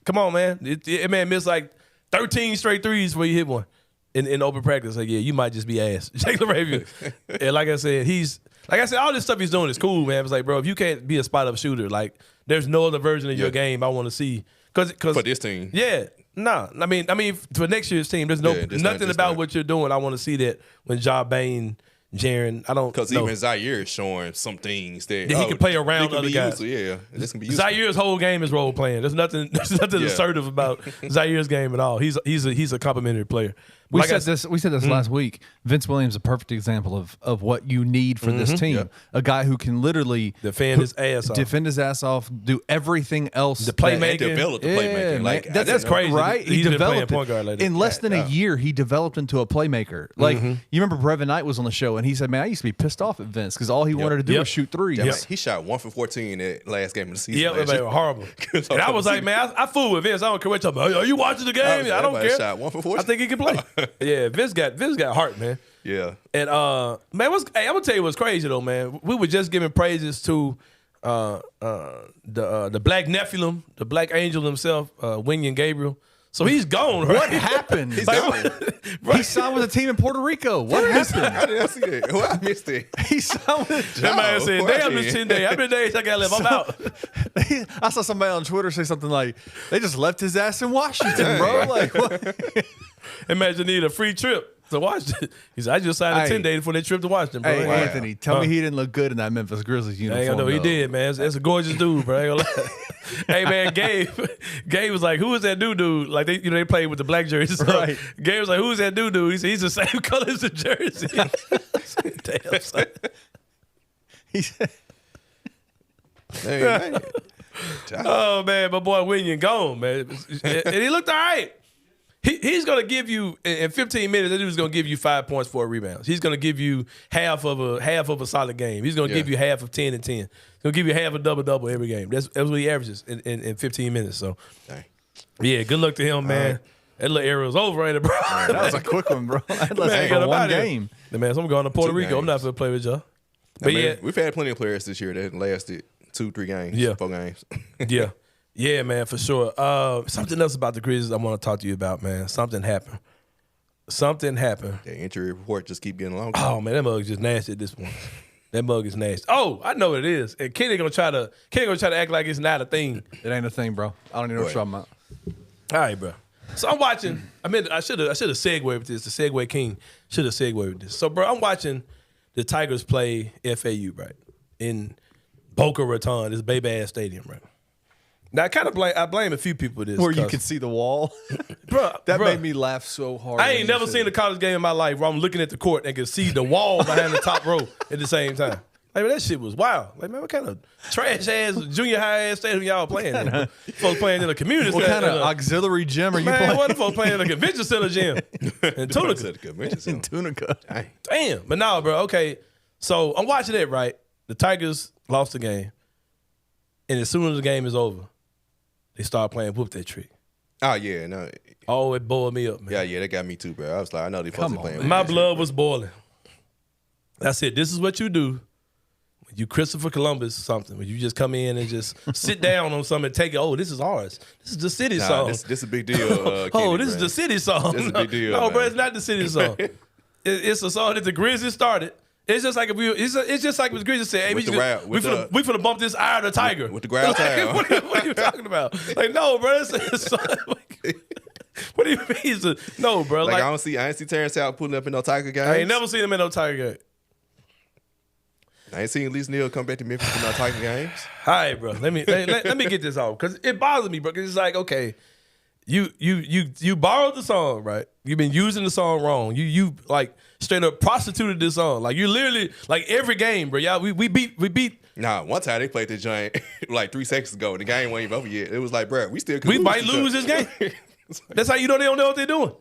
come on, man. It man missed like 13 straight threes before you hit one in open practice. Like, yeah, you might just be ass. Jake LaRavia. And like I said, all this stuff he's doing is cool, man. It's like, bro, if you can't be a spot-up shooter, like, there's no other version of your game I want to see. Cause for this team. Yeah. No. I mean, for next year's team, there's nothing about what you're doing. I want to see that when Bane, Jaren, I don't know. Because even Zaire is showing some things that he can play around other guys. This can be useful. Zaire's whole game is role playing. There's nothing assertive about Zaire's game at all. He's a complimentary player. We said this last week. Vince Williams is a perfect example of what you need for this team. Yep. A guy who can literally defend his ass off, do everything else. The playmaking. Develop the playmaking. Like, that's crazy. Right? He developed point guard like that. in less than a year. He developed into a playmaker. Like, you remember Brevin Knight was on the show and he said, "Man, I used to be pissed off at Vince because all he wanted to do was shoot threes." Yep. He shot 1 for 14 that last game of the season. Yeah, it was horrible. And I was like, man, I fool with Vince. I don't care what you're talking about. Are you watching the game? I don't care. Shot 1 for 14. I think he can play. Yeah, Vince got heart, man. Yeah. And man, I'm gonna tell you what's crazy though, man. We were just giving praises to the black Nephilim, the black angel himself, Winion Gabriel. So he's gone, right? What happened? He's gone. He signed with a team in Puerto Rico. What happened? How did I see that? Well, I missed it. He signed with That man said, damn, it's 10 days. How many days I got left? I'm out. I saw somebody on Twitter say something like, "They just left his ass in Washington, bro." Like, what? Imagine need a free trip to Washington. He said, I just signed a 10 day for that trip to Washington, bro. Hey, Anthony, tell me he didn't look good in that Memphis Grizzlies uniform. I know he did, man. That's a gorgeous dude, bro. I ain't gonna lie. Hey, man, Gabe was like, who is that dude? Like, they played with the black jerseys. So right. Gabe was like, who is that dude? He said, he's the same color as the jersey. Damn, son. He said, Hey, oh, man, my boy Winion gone, man. And he looked all right. He's going to give you, in 15 minutes, that dude's going to give you 5 points, 4 rebounds. He's going to give you half of a solid game. He's going to give you half of 10 and 10. He's going to give you half a double-double every game. That's what he averages in 15 minutes. So, yeah, good luck to him, man. Right. That little era was over, ain't it, bro? That was a quick one, bro. That's man, one game. Man, so I'm going to Puerto Rico. I'm not going to play with y'all. But yeah, we've had plenty of players this year that lasted 2-3 games, 4 games. Yeah. Yeah, man, for sure. Something else about the Grizzlies I want to talk to you about, man. Something happened. something happened. The injury report just keep getting longer. Oh man, that mug is just nasty at this point. That mug is nasty. Oh, I know what it is. And Kenny gonna try to act like it's not a thing. It ain't a thing, bro. I don't even know what you're talking about. All right, bro. So I'm watching. I should have segued with this. The Segway King should have segued with this. So, bro, I'm watching the Tigers play FAU, right, in Boca Raton, this baby ass stadium, right. Now I blame a few people for this. Where you could see the wall. Bro, That made me laugh so hard. I ain't never seen a college game in my life where I'm looking at the court and can see the wall behind the top row at the same time. Like, man, that shit was wild. Like, man, what kind of trash ass junior high ass stadium y'all playing in? Folks playing in a community What center. kind of auxiliary gym are you Man, playing? what the folks playing in a convention center gym in Tunica? In Tunica. Damn. But no, bro, okay. So I'm watching it, right? The Tigers lost the game. And as soon as the game is over, they start playing Whoop That Trick. Oh, yeah. No. Oh, it boiled me up, man. Yeah, that got me too, bro. I was like, I know these folks are playing. Whoop My That blood was boiling. I said, this is what you do. When you Christopher Columbus or something, when you just come in and just sit down on something and take it, oh, this is ours. This is the city song. This a big deal. Oh, this is the city song. This is a big deal. No, man. bro, it's not the city song. It's a song that the Grizzlies started. It's just like it's just like if the Grizzlies said, "Hey, we finna bump this eye of the Tiger with the ground like, what are you talking about? Like, no, bro, it's what do you mean? No, bro. Like, I ain't see Terrence Howard pulling up in no Tiger games. I ain't never seen him in no Tiger game. I ain't seen Lise Neal come back to Memphis in no Tiger games. All right, bro. Let me get this off because it bothers me, bro. Because it's like, okay, you borrowed the song, right? You've been using the song wrong. You like straight up prostituted this song. Like you literally like every game, bro. Yeah, we beat. Nah, one time they played the joint like 3 seconds ago. And the game wasn't even over yet. It was like, bro, we might lose this game. That's how you know they don't know what they're doing.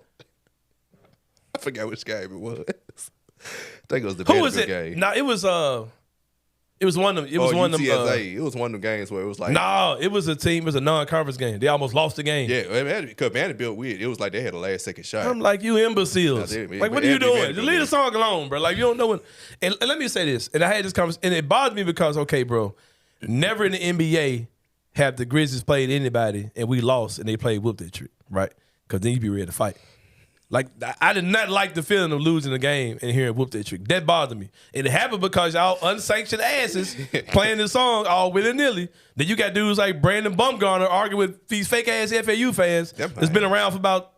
I forgot which game it was. I think it was the Who was it? game. Nah, it was one of them. It was one of them. It was one of them games where it was like, no, it was a team. It was a non-conference game. They almost lost the game. Yeah, because Vanderbilt weird. It was like they had a last second shot. I'm like, you imbeciles. Like, what are you doing? Just leave the song alone, bro. Like, you don't know what. And let me say this. And I had this conversation, and it bothered me because, okay, bro, never in the NBA have the Grizzlies played anybody and we lost and they played Whoop That Trick, right? Because then you'd be ready to fight. Like, I did not like the feeling of losing the game and hearing Whoop That Trick. That bothered me. And it happened because y'all unsanctioned asses playing this song all willy-nilly. Then you got dudes like Brandon Bumgarner arguing with these fake-ass FAU fans that's been around for about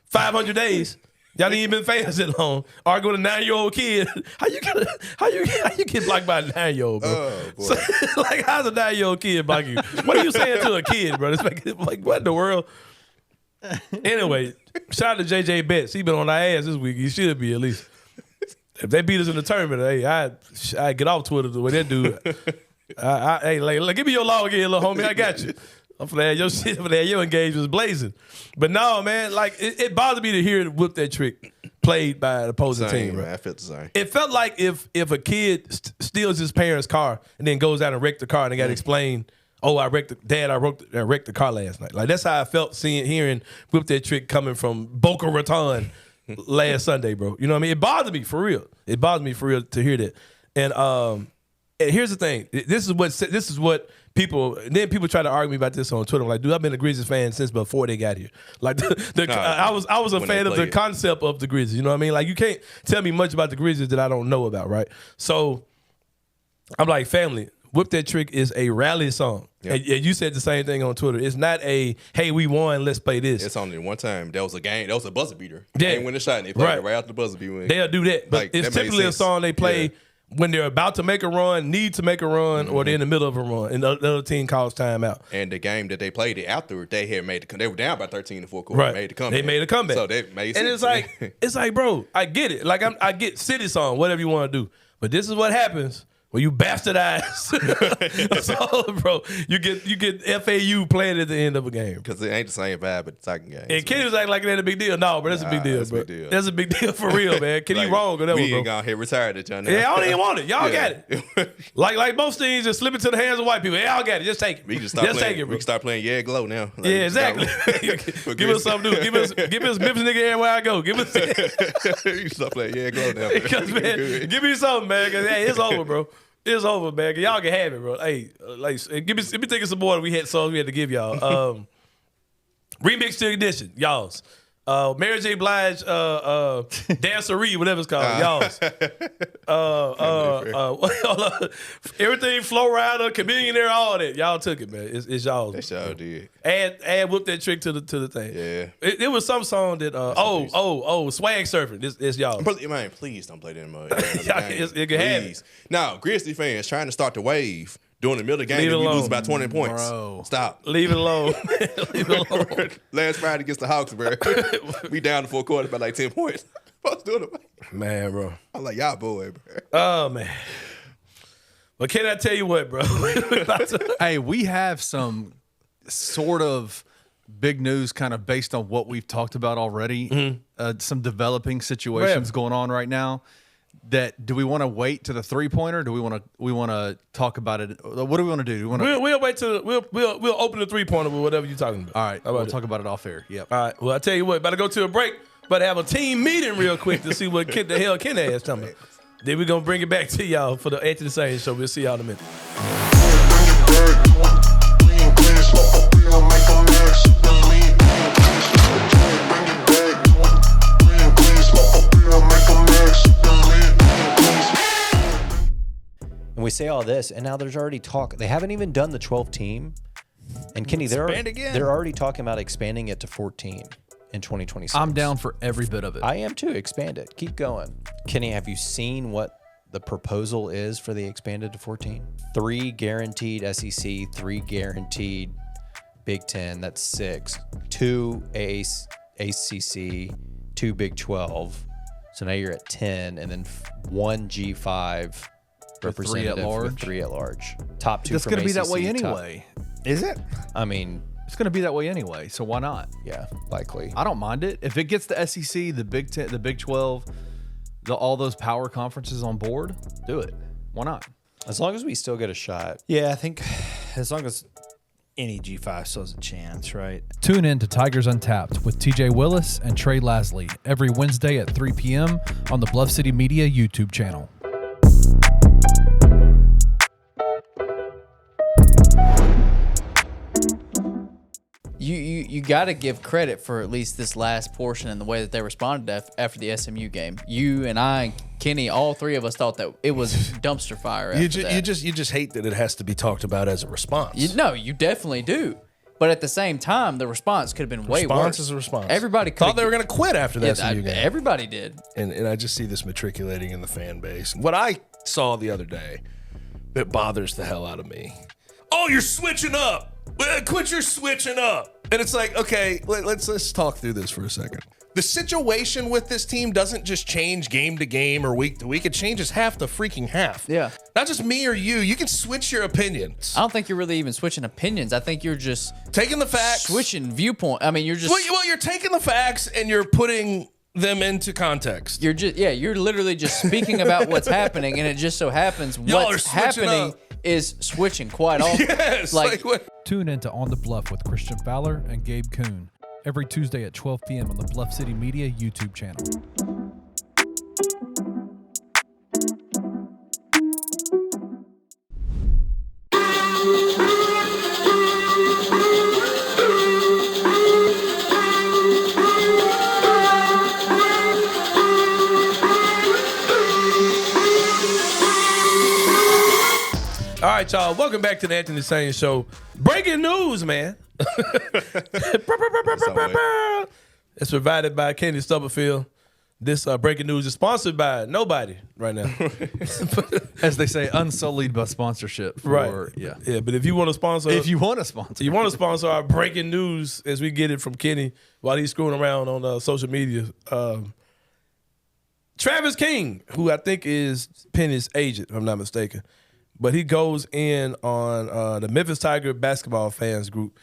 500 days. Y'all ain't even been fans that long. Arguing with a 9-year-old kid. How you get blocked by a 9-year-old, bro? Oh, boy. So, like, how's a 9-year-old kid block you? What are you saying to a kid, bro? It's like, what in the world? Anyway, shout out to JJ Betts. He been on our ass this week. He should be at least. If they beat us in the tournament, hey, I get off Twitter the way that dude. Hey, like, give me your log again, little homie. I got you. I'm for that. Your shit for that. Your engagement was blazing. But no, man, like it bothered me to hear it Whoop That Trick played by the opposing team. Right? I felt the same. It felt like if a kid steals his parents' car and then goes out and wrecks the car and they got to explain. Oh, I wrecked the car last night. Like, that's how I felt hearing Whoop That Trick coming from Boca Raton last Sunday, bro. You know what I mean? It bothered me for real. It bothered me for real to hear that. And here's the thing. This is what people. Then people try to argue me about this on Twitter. I'm like, dude, I've been a Grizzlies fan since before they got here. Like, I was a fan of the concept of the Grizzlies. You know what I mean? Like, you can't tell me much about the Grizzlies that I don't know about, right? So I'm like, family. Whoop That Trick is a rally song. Yep. And you said the same thing on Twitter. It's not a, hey, we won, let's play this. It's only one time. That was a game. That was a buzzer beater. Yeah. They win the shot and they played it right after the buzzer beater. They'll do that. But like, it's typically a song they play when they're about to make a run, need to make a run, or they're in the middle of a run, and the other team calls timeout. And the game that they played it after, they had they were down by 13 in the fourth quarter. Right. Made the comeback. They made a comeback. So they made and it's like, bro, I get it. Like, I get city song, whatever you want to do. But this is what happens. Well, you bastardize. So, bro, you get FAU playing at the end of a game. Because it ain't the same vibe at the second game. And Kenny was acting like that a big deal. No, but that's a big deal, bro. That's a big deal for real, man. Kenny like, wrong or whatever, we bro. ain't gonna hit retired at y'all now. Yeah, I don't even want it. Y'all got it. like most things just slip into the hands of white people. Y'all got it. Just take it. We can start playing. Take it, bro. We can start playing Yeah Glow now. Like, yeah, exactly. Give us something new. Give us Memphis nigga everywhere I go. Give us. You can start playing Yeah Glow now. Because, man, give me something, man. Because hey, it's over, bro. It's over, man. Y'all can have it, bro. Hey, give me thinking some more. We had songs we had to give y'all. Remix to Ignition, y'all's. Mary J. Blige, Dancery, whatever it's called, y'all's. Everything, Flow Rider, Chameleonaire, all that. Y'all took it, man. It's y'all's. That y'all did. Add whoop that trick to the thing. Yeah. It was some song that Swag Surfing. It's y'all. Man, please don't play that in mode. It can have it. Now, Grizzly fans trying to start the wave during the middle of the game, Leave it and we alone. lose by 20 points. Bro. Stop. Leave it alone. Leave it alone. Last Friday against the Hawks, bro. We down the 4 quarters by like 10 points. Supposed to do it. Man, bro. I'm like, y'all boy, bro. Oh, man. But can I tell you what, bro? Hey, we have some sort of big news kind of based on what we've talked about already. Some developing situations going on right now. Do we want to wait to the 3-pointer? Do we want to talk about it? What do we want to do? We'll wait till we'll open the 3-pointer with whatever you're talking about. All right, we'll talk about it off air. Yep. All right. Well, I tell you what, about to go to a break, but have a team meeting real quick to see what the hell Ken has talking about. Then we're gonna bring it back to y'all for the Anthony Sain show. We'll see y'all in a minute. And we say all this, and now there's already talk. They haven't even done the 12 team. And Kenny, they're already talking about expanding it to 14 in 2026. I'm down for every bit of it. I am too. Expand it. Keep going. Kenny, have you seen what the proposal is for the expanded to 14? 3 guaranteed SEC, 3 guaranteed Big 10. That's 6. 2 ACC, 2 Big 12. So now you're at 10, and then 1 G5 representative with 3 at large. Top 2 It's from going to be ACC, that way anyway. Is it? I mean, It's going to be that way anyway, so why not? yeah, likely. I don't mind it. If it gets the SEC, the Big 10, the Big 12, all those power conferences on board, do it. Why not? As long as we still get a shot. Yeah, I think as long as any G5 still has a chance, right? Tune in to Tigers Untapped with TJ Willis and Trey Lasley every Wednesday at 3 p.m. on the Bluff City Media YouTube channel. You got to give credit for at least this last portion and the way that they responded after the SMU game. You and I, Kenny, all three of us thought that it was dumpster fire. You just hate that it has to be talked about as a response. You definitely do. But at the same time, the response could have been way worse. Response is a response. Everybody thought they were going to quit after that SMU game. Everybody did. And I just see this matriculating in the fan base. What I saw the other day, it bothers the hell out of me. Oh, you're switching up. Quit your switching up. And it's like, okay, let's talk through this for a second. The situation with this team doesn't just change game to game or week to week. It changes half to freaking half. Yeah. Not just me or you. You can switch your opinions. I don't think you're really even switching opinions. I think you're just taking the facts, switching viewpoint. I mean, you're just well, you're taking the facts and you're putting them into context. You're literally just speaking about what's happening, and it just so happens what's happening is switching quite often. Yes. Tune in to On the Bluff with Christian Fowler and Gabe Kuhn every Tuesday at 12 p.m. on the Bluff City Media YouTube channel. All right, y'all. Welcome back to the Anthony Sain Show. Breaking news, man. It's provided by Kenny Stubblefield. This breaking news is sponsored by nobody right now. As they say, unsullied by sponsorship. Right. Yeah, but if you want to sponsor... If you want to sponsor. our breaking news as we get it from Kenny while he's screwing around on social media. Travis King, who I think is Penny's agent, if I'm not mistaken. But he goes in on the Memphis Tiger basketball fans group.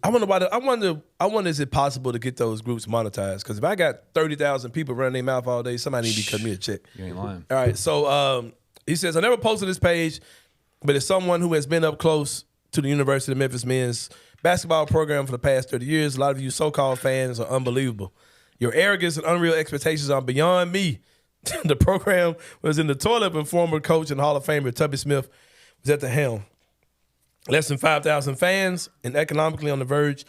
I wonder, is it possible to get those groups monetized? Because if I got 30,000 people running their mouth all day, somebody need to be cutting me a check. You ain't lying. All right, so he says, I never posted this page, but as someone who has been up close to the University of Memphis men's basketball program for the past 30 years, a lot of you so-called fans are unbelievable. Your arrogance and unreal expectations are beyond me. The program was in the toilet when former coach and Hall of Famer Tubby Smith was at the helm. Less than 5,000 fans and economically on the verge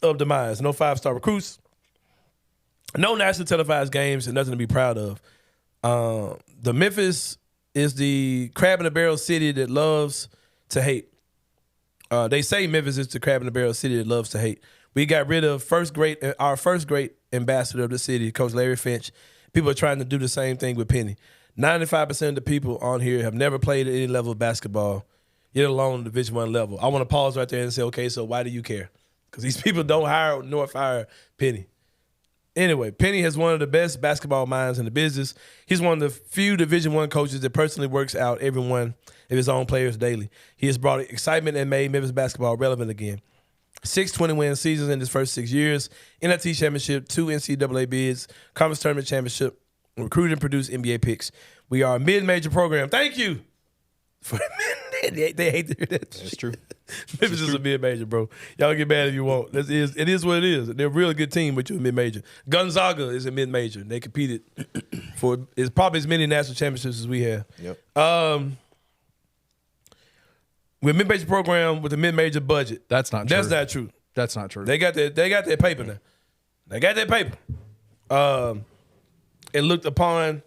of demise. No 5-star recruits. No national televised games and nothing to be proud of. The Memphis is the crab in the barrel city that loves to hate. They say Memphis is the crab in the barrel city that loves to hate. We got rid of our first great ambassador of the city, Coach Larry Finch. People are trying to do the same thing with Penny. 95% of the people on here have never played at any level of basketball, yet alone Division I level. I want to pause right there and say, okay, so why do you care? Because these people don't hire nor fire Penny. Anyway, Penny has one of the best basketball minds in the business. He's one of the few Division I coaches that personally works out every one of his own players daily. He has brought excitement and made Memphis basketball relevant again. 6 20-win seasons in his first 6 years, NIT championship, 2 NCAA bids, conference tournament championship, recruited and produced NBA picks. We are a mid-major program. Thank you. They hate to hear that. That's true. Memphis is a mid-major, bro. Y'all get mad if you want. It is what it is. They're a real good team, but you're a mid-major. Gonzaga is a mid-major. They competed for probably as many national championships as we have. Yep. We're a mid-major program with a mid-major budget. That's not true. That's not true. That's not true. They got their paper now. They got their paper. And looked upon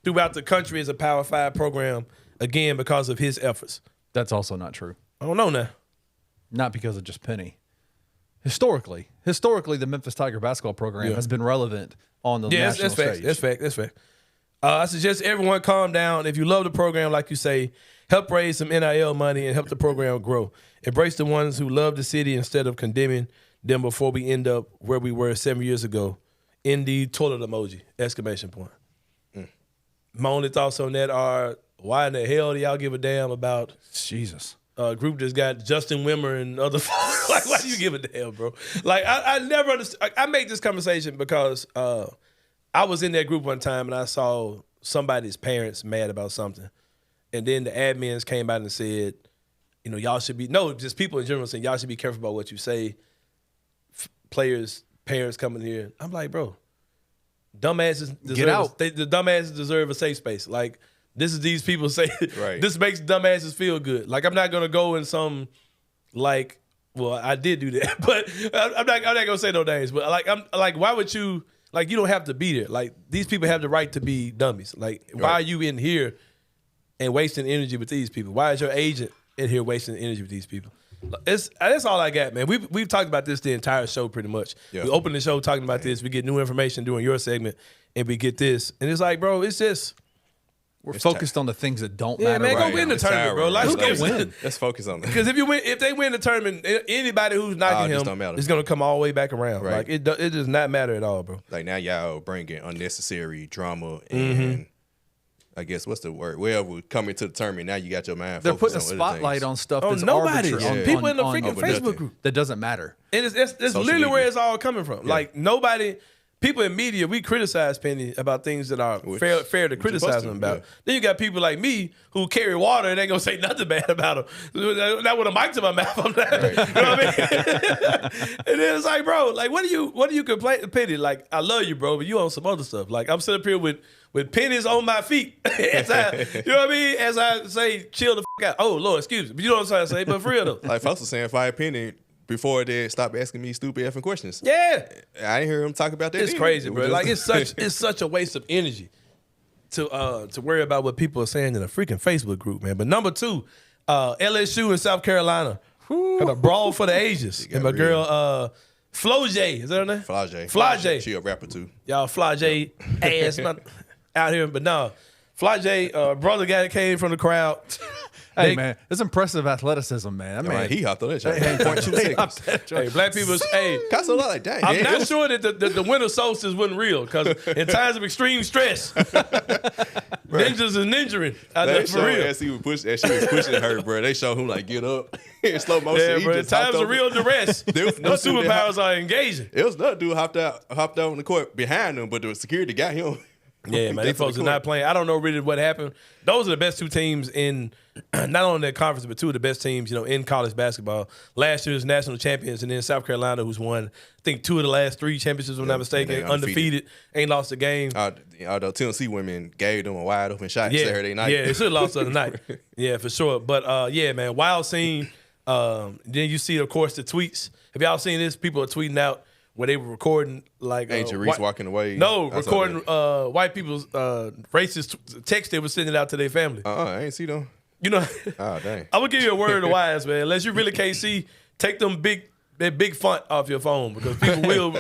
throughout the country as a Power 5 program, again, because of his efforts. That's also not true. I don't know now. Not because of just Penny. Historically, the Memphis Tiger basketball program has been relevant on the national stage. That's fact. I suggest everyone calm down. If you love the program, like you say, help raise some NIL money and help the program grow. Embrace the ones who love the city instead of condemning them before we end up where we were 7 years ago. Indeed, toilet emoji, exclamation point. My only thoughts on that are, why in the hell do y'all give a damn about Jesus? A group that's got Justin Wimmer and other folks? Like, why do you give a damn, bro? Like, I never understood. I make this conversation because I was in that group one time and I saw somebody's parents mad about something. And then the admins came out and said, you know, y'all should be, just people in general saying, y'all should be careful about what you say. Players, parents coming here. I'm like, bro, dumbasses deserve, get out. The dumbasses deserve a safe space. Like, this is these people say, Right. This makes dumbasses feel good. Like, I'm not going to go in some, like, well, I did do that, but I'm not going to say no names. But, I'm like, why would you, like, you don't have to be there. Like, these people have the right to be dummies. Like, why are you in here and wasting energy with these people? Why is your agent in here wasting energy with these people? That's all I got, man. We've talked about this the entire show pretty much. Yeah. We open the show talking about this. We get new information during your segment, and we get this. And it's like, bro, it's just we're focused on the things that don't matter. Man, right go win now. the tournament, bro. Like, Let's go win. Let's focus on that. Because if they win the tournament, anybody who's knocking him is going to come all the way back around. Right. Like, it does not matter at all, bro. Like, now y'all bringing unnecessary drama and I guess what's the word? Well, we're coming to the tournament. Now you got your mind. They're putting a on spotlight on stuff that's nobody. arbitrary. People in the on freaking Facebook group. That doesn't matter. And it's literally media. where it's all coming from. Yeah. Like, nobody, people in media, we criticize Penny about things that are fair to criticize them about. Yeah. Then you got people like me who carry water and ain't gonna say nothing bad about them. Not with a mic to my mouth. I'm not, right. You know what I mean? And then it's like, bro, like, what do you complain, Penny? Like, I love you, bro, but you on some other stuff. Like, I'm sitting up here with pennies on my feet. As I, you know what I mean? As I say, chill the out. Oh, Lord, excuse me. But you know what I'm trying to say? But for real, though. Like, folks were saying, fire Penny before they stopped asking me stupid effing questions. Yeah. I didn't hear him talk about that. It's crazy, bro. Like, it's such a waste of energy to worry about what people are saying in a freaking Facebook group, man. But number 2, LSU in South Carolina. Had a brawl for the ages. And my girl, Flo J, is that her name? Flajay. She a rapper, too. Y'all Flajay ass out here. But no, Flajay, brother guy that came from the crowd. Hey, man, it's impressive athleticism, man. He hopped on that shot. 0.2 seconds. Hey, black people, Got so like, dang. I'm not sure that the winter solstice wasn't real, because in times of extreme stress, ninjas is ninjuring. For real. As she was pushing her, bro, they showed him, like, get up in slow motion. Yeah, bro, in times of real duress, no superpowers are engaging. It was another dude hopped out on the court behind him, but the security got him. Yeah, man, these folks are not playing. I don't know really what happened. Those are the best 2 teams in not only that conference, but 2 of the best teams, in college basketball. Last year's national champions, and then South Carolina, who's won, I think, 2 of the last 3 championships, if I'm not mistaken, undefeated, ain't lost a game. Although Tennessee women gave them a wide open shot Saturday night. Yeah, they should have lost the other night. Yeah, for sure. But yeah, man, wild scene. Then you see, of course, the tweets. Have y'all seen this? People are tweeting out where they were recording like Angel Reese walking away. No, I saw recording white people's racist text they were sending out to their family. I ain't see them. You know, Oh, dang. I'm gonna give you a word of wise, man. Unless you really can't see, take that big font off your phone because people will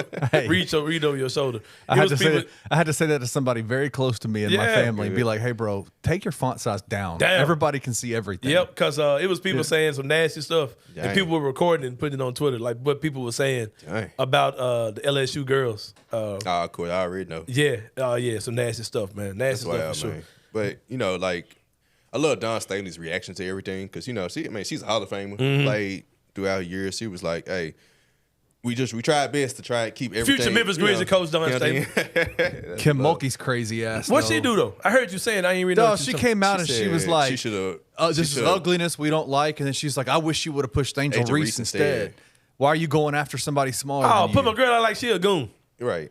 read over your shoulder. I had to say that to somebody very close to me and my family and be like, hey, bro, take your font size down. Everybody can see everything. Yep, because it was people saying some nasty stuff. Dang. And people were recording and putting it on Twitter, like what people were saying about the LSU girls. Of course, I already know. Yeah, some nasty stuff, man. Nasty stuff for sure. Man. But, you know, like, I love Dawn Staley's reaction to everything because, you know, she's a Hall of Famer. Played throughout her years. She was like, hey, we tried best to try to keep everything. Future Memphis Grizzlies coach Dawn Staley. Kim Mulkey's crazy ass. What'd she do, though? I heard you saying, I ain't reading. No, she came out and she was like, she this is ugliness we don't like. And then she's like, I wish you would have pushed Angel Reese instead. Why are you going after somebody smaller than you? Put my girl out like she a goon. Right.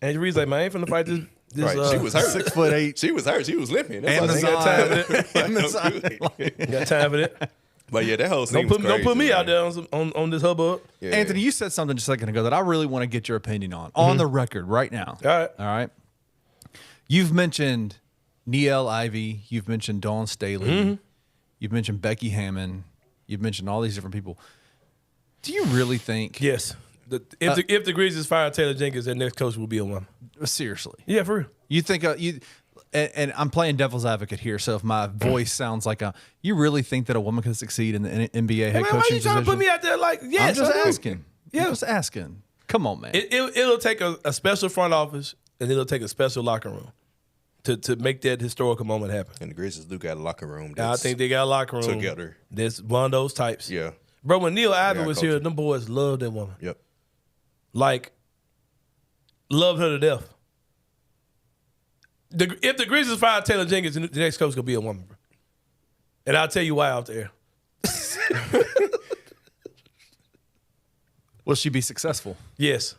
Angel Reese like, man, I ain't finna fight this. Right. She was hurt. 6'8". She was hurt. She was limping. Amazon. Got time for that. Got time for that. But yeah, that whole scene was crazy. Don't put me out there on this hubbub. Yeah. Anthony, you said something just a second ago that I really want to get your opinion on the record right now. All right. You've mentioned Niele Ivey. You've mentioned Dawn Staley. You've mentioned Becky Hammon. You've mentioned all these different people. Do you really think? Yes. If the Grizzlies fire Taylor Jenkins, their next coach will be a woman. Seriously? Yeah, for real. You think and I'm playing devil's advocate here, so if my voice sounds like you really think that a woman can succeed in the NBA head coaching position? Why are you trying to put me out there like, yes, I'm just asking. Yeah, I'm just asking. Come on, man. It'll take a special front office and it'll take a special locker room to make that historical moment happen. And the Grizzlies do got a locker room. I think they got a locker room together. That's one of those types. Yeah. Bro, when Niele Ivey was here, them boys loved that woman. Yep. Like, loved her to death. If the Grizzlies fire Taylor Jenkins, the next coach is going to be a woman, bro. And I'll tell you why out there. Will she be successful? Yes.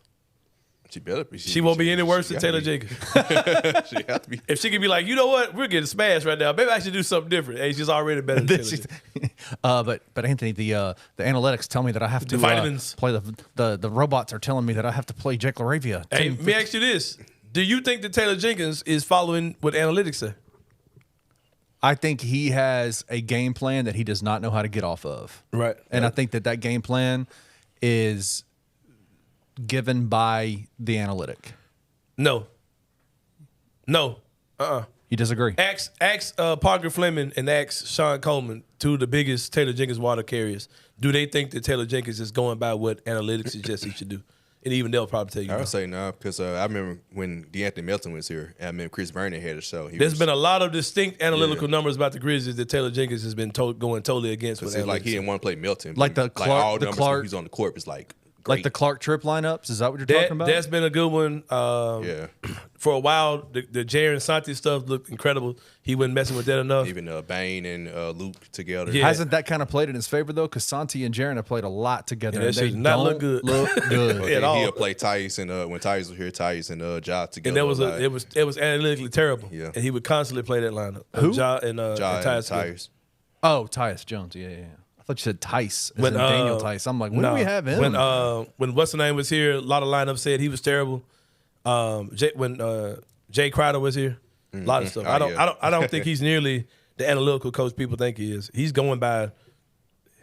She better be. She won't be any worse than Taylor Jenkins. She have to be. If she can be like, you know what, we're getting smashed right now. Maybe I should do something different. Hey, she's already better than Taylor Jenkins. But Anthony, the analytics tell me that I have to vitamins. Play the robots are telling me that I have to play Jake LaRavia. Hey, let me ask you this. Do you think that Taylor Jenkins is following what analytics say? I think he has a game plan that he does not know how to get off of. Right. And I think that game plan is given by the analytic. No. You disagree? Ask Parker Fleming and ask Sean Coleman, two of the biggest Taylor Jenkins water carriers. Do they think that Taylor Jenkins is going by what analytics suggests he should do? And even they'll probably tell you. I would say no, because I remember when DeAnthony Melton was here, and I remember Chris Vernon had a show. There's been a lot of distinct analytical numbers about the Grizzlies that Taylor Jenkins has been going totally against. It's like he didn't want to play Melton. Like all numbers when he's on the court is like great. Like the Clark Tripp lineups. Is that what you're talking about? That's been a good one. For a while, the Jaren Santi stuff looked incredible. He wasn't messing with that enough. Even Bane and Luke together. Yeah. Hasn't that kind of played in his favor though? Because Santi and Jaren have played a lot together. And they not look good. Look good at all. He'll play Tyus and when Tyus was here, Tyus and Ja together. And it was analytically terrible. Yeah. And he would constantly play that lineup. Who? Ja and Tyus. Oh, Tyus Jones. Yeah. I thought you said Tice. When Daniel Tice. I'm like, when do we have him? When what's the name was here, a lot of lineups said he was terrible. When Jay Crowder was here, a lot of stuff. I don't think he's nearly the analytical coach people think he is. He's going by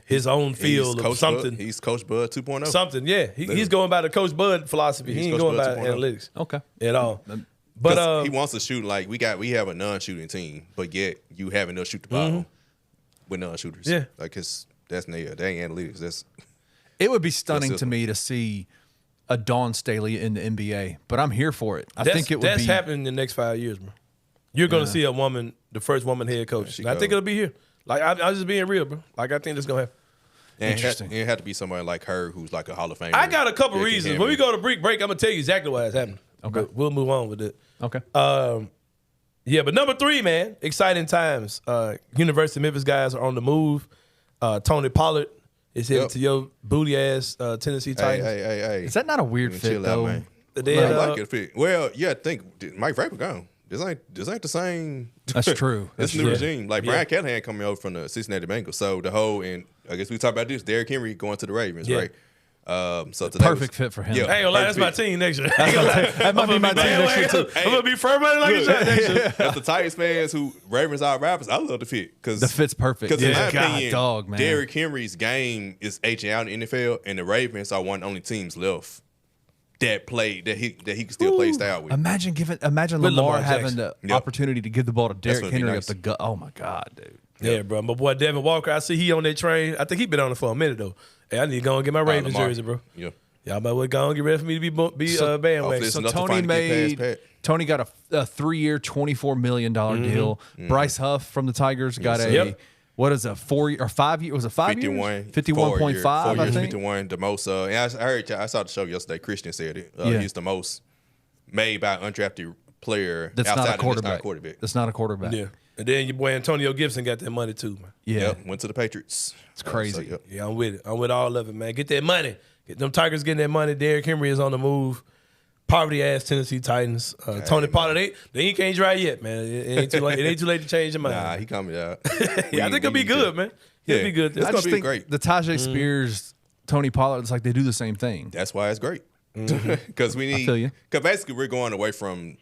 his own field of something. He's Coach Bud 2.0. Something, yeah. He's going by the Coach Bud philosophy. He ain't going by analytics. Okay. At all. But he wants to shoot like we have a non-shooting team, but yet you having to shoot the ball with non-shooters. Yeah. Like that ain't analytics. It would be stunning to me to see a Dawn Staley in the NBA, but I'm here for it. I think that's happening in the next 5 years, bro. You're going to see a woman, the first woman head coach. And I think it'll be here. Like I'm just being real, bro. Like I think that's going to happen. Interesting. It had to be somebody like her who's like a Hall of Famer. I got a couple reasons. When we go to break, I'm going to tell you exactly what has happened. Okay. But we'll move on with it. Okay. Yeah, but number 3, man, exciting times. University of Memphis guys are on the move. Tony Pollard is headed to your booty ass Tennessee Titans. Hey. Is that not a weird fit though? Man. I like it fit. Well, yeah, I think Mike Vrabel gone. This ain't the same. That's true. It's new regime. Like Brian Callahan coming over from the Cincinnati Bengals. So the whole, and I guess we talked about this, Derrick Henry going to the Ravens, right? So today Perfect fit for him. Yeah, I ain't gonna lie, that's perfect my fit. team next year. That might be my team next year too. I'm gonna be firm running like a shot next year. As the Titans fans who Ravens are rappers, I love the fit because The fit's perfect. Because in Yeah. my God, opinion, dog, man. Derrick Henry's game is aging out in the NFL, and the Ravens are one of the only teams left that he can still play style with. Imagine With Lamar Lamar having Jackson. the opportunity to give the ball to Derrick what'd be Henry nice. up the gut. Oh my God, dude. Yeah, bro. My boy Devin Walker, I see he on that train. I think he been on it for a minute though. Hey, I need to go and get my Ravens Lamar. jersey, bro. Yeah. Y'all might well go and get ready for me to be bandwagon. hopefully So enough to Tony finally get past Pat. Tony got a 3-year, $24 million deal. Bryce Huff from the Tigers got a Yep. what is a 4 or 5 year? Was it 5 years? 51.5, I think. 51, the most. And I heard, I saw the show yesterday. Christian said it. Yeah. He's the most made by an undrafted player That's outside not a quarterback. That's not a quarterback. That's not a quarterback. Yeah. And then your boy Antonio Gibson got that money too, man. Yeah. Yep, went to the Patriots. It's crazy. Yep. Yeah, I'm with it. I'm with all of it, man. Get that money. Get them Tigers getting that money. Derrick Henry is on the move. Poverty ass Tennessee Titans. Tony Pollard, they can't dry yet, man. It ain't too late. It ain't too late to change your mind. Nah, he coming out. Yeah, I think it'll be good, man. It'll be good. It's I gonna just be think great. the Tajay Spears, Tony Pollard, it's like they do the same thing. That's why it's great. Because we need. feel you. Because basically we're going away from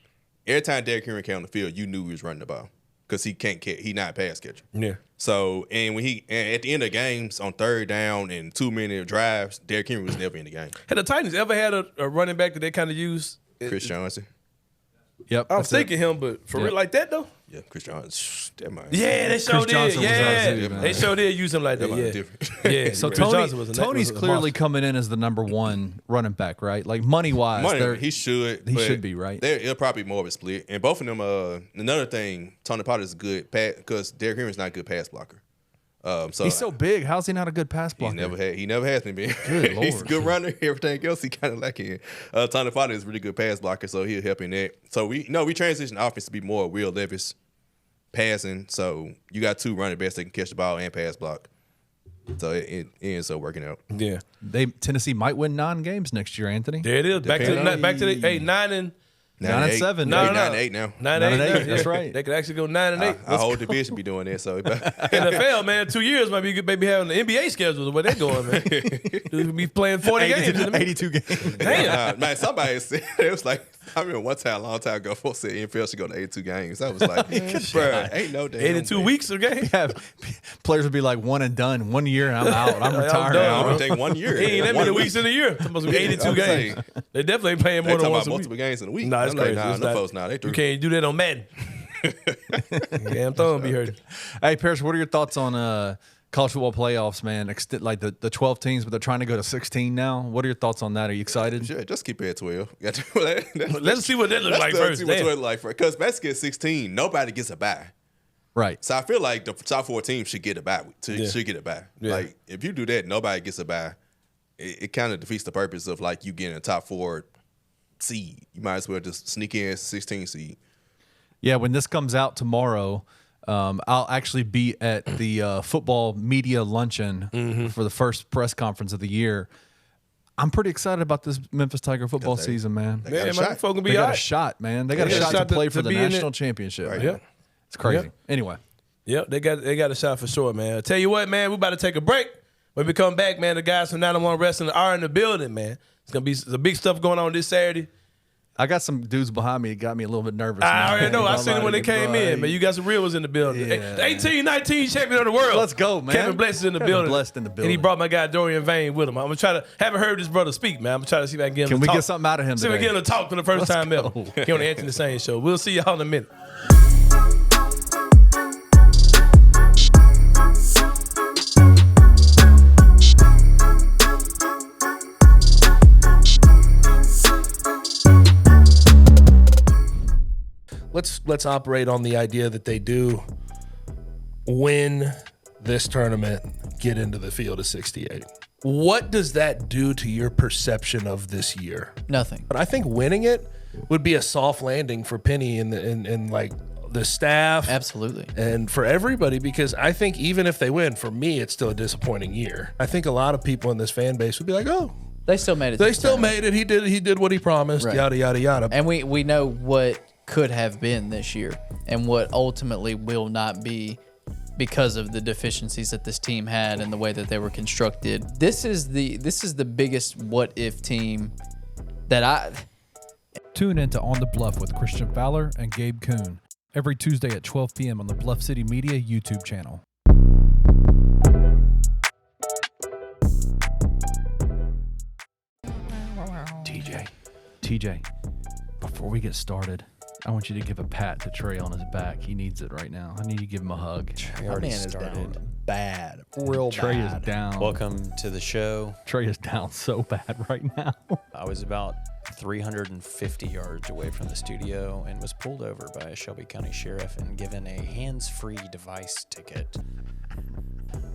every time Derrick Henry came on the field, you knew he was running the ball because he can't catch. He not a pass catcher. Yeah. So and when and at the end of games on third down and 2-minute drives, Derrick Henry was never in the game. Had the Titans ever had a running back that they kind of use? Chris Johnson. Yep. I'm that's it. thinking him, but for real like that though? Yeah, Chris Johnson. That man. Yeah, they sure did. Johnson was Yeah, ours too, man. they sure did use him like that. That man Yeah, different. yeah. So Chris Tony, Johnson was Tony's was a clearly monster. coming in as the number one running back, right? Like money wise, He should. he but should be, right? It'll probably be more of a split. And both of them. Another thing, Tony Pollard is a good pass because Derrick Henry's not a good pass blocker. So he's so big. How's he not a good pass blocker? He never has been. Good He's a Lord. good runner. Everything else he kind of lacking. Tony Pollard is a really good pass blocker, so he'll help in that. So we transition offense to be more Will Levis passing. So you got two running backs that can catch the ball and pass block. So it ends up working out. Yeah, Tennessee might win 9 games next year, Anthony. there it is. Back to the 9 and 9 and 7. No, No, 9 and 8 now. 9 and and 8, 8. that's right. They could actually go 9 and 8. Our whole division be doing that. So NFL, man, 2 years might be good. Maybe having the NBA schedule the way they're going, man. Dude be playing 40 games. In a minute. 82 games. Damn. man, somebody said it was like I remember one time, a long time ago, folks said NFL should go to 82 games. I was like, bro, ain't no damn 82 way. weeks a game. Yeah, players would be like one and done. 1 year and I'm out. I'm retired. done, I'm bro. gonna take 1 year. He ain't that One many week. weeks in a year. It's supposed to be 82 I'm games. saying. They definitely ain't playing They more than talking once about a multiple week. games in a week. Nah, it's I'm like, crazy. nah, It's no not- folks, nah, they You through. can't do that on Madden. Yeah, I'm throwing be hurting. Hey, Parish, what are your thoughts on college football playoffs, man? Like the 12 teams, but they're trying to go to 16 now. What are your thoughts on that? Are you excited? Sure, just keep it at 12. Let's see what that looks like first. See what Damn. 12 like first. Because basically at 16, nobody gets a bye. Right. So I feel like the top 4 teams should get a bye. Should get a bye. Yeah. Like if you do that, nobody gets a bye. It kind of defeats the purpose of like you getting a top 4 seed. You might as well just sneak in as a 16 seed. Yeah, when this comes out tomorrow, I'll actually be at the football media luncheon for the first press conference of the year. I'm pretty excited about this Memphis Tiger football season, man. got Yeah, a man, shot. folk gonna be They got all a right. shot, man. They got They a shot to play for the be in it. national championship. Right. Yeah. It's crazy. Yeah. Anyway, Yep, they got a shot for sure, man. I'll tell you what, man, we about to take a break. When we come back, man, the guys from 901 Wrestling are in the building, man. It's gonna be some big stuff going on this Saturday. I got some dudes behind me that got me a little bit nervous. I man. already know. I I'm seen it when they like, came bro, in, man. You got some real ones in the building. Yeah. The 18-19 champion of the world. Let's go, man. Kevin Bless is in the Kevin building. Bless in the And he building. brought my guy Dorian Vane with him. I'm gonna try to. Haven't heard this brother speak, man. I'm gonna try to see if I can get him Can to we talk. get something out of him See if we today? get him to talk for the first Let's time go. ever. He on the Anthony Sain show. We'll see y'all in a minute. Let's operate on the idea that they do win this tournament, get into the field of 68. What does that do to your perception of this year? Nothing. But I think winning it would be a soft landing for Penny and like the staff. Absolutely. And for everybody, because I think even if they win, for me, it's still a disappointing year. I think a lot of people in this fan base would be like, oh, They still made it. to they the still tournament. made it. He did what he promised, Right. yada, yada, yada. And we know what could have been this year and what ultimately will not be because of the deficiencies that this team had and the way that they were constructed. This is the biggest what if team that I. Tune in to On the Bluff with Christian Fowler and Gabe Kuhn every Tuesday at 12 p.m. on the Bluff City Media YouTube channel. TJ, before we get started, I want you to give a pat to Trey on his back. He needs it right now. I need you to give him a hug. Trey already started. Bad. Real Trey bad. is down. Welcome to the show. Trey is down so bad right now. I was about 350 yards away from the studio and was pulled over by a Shelby County sheriff and given a hands-free device ticket.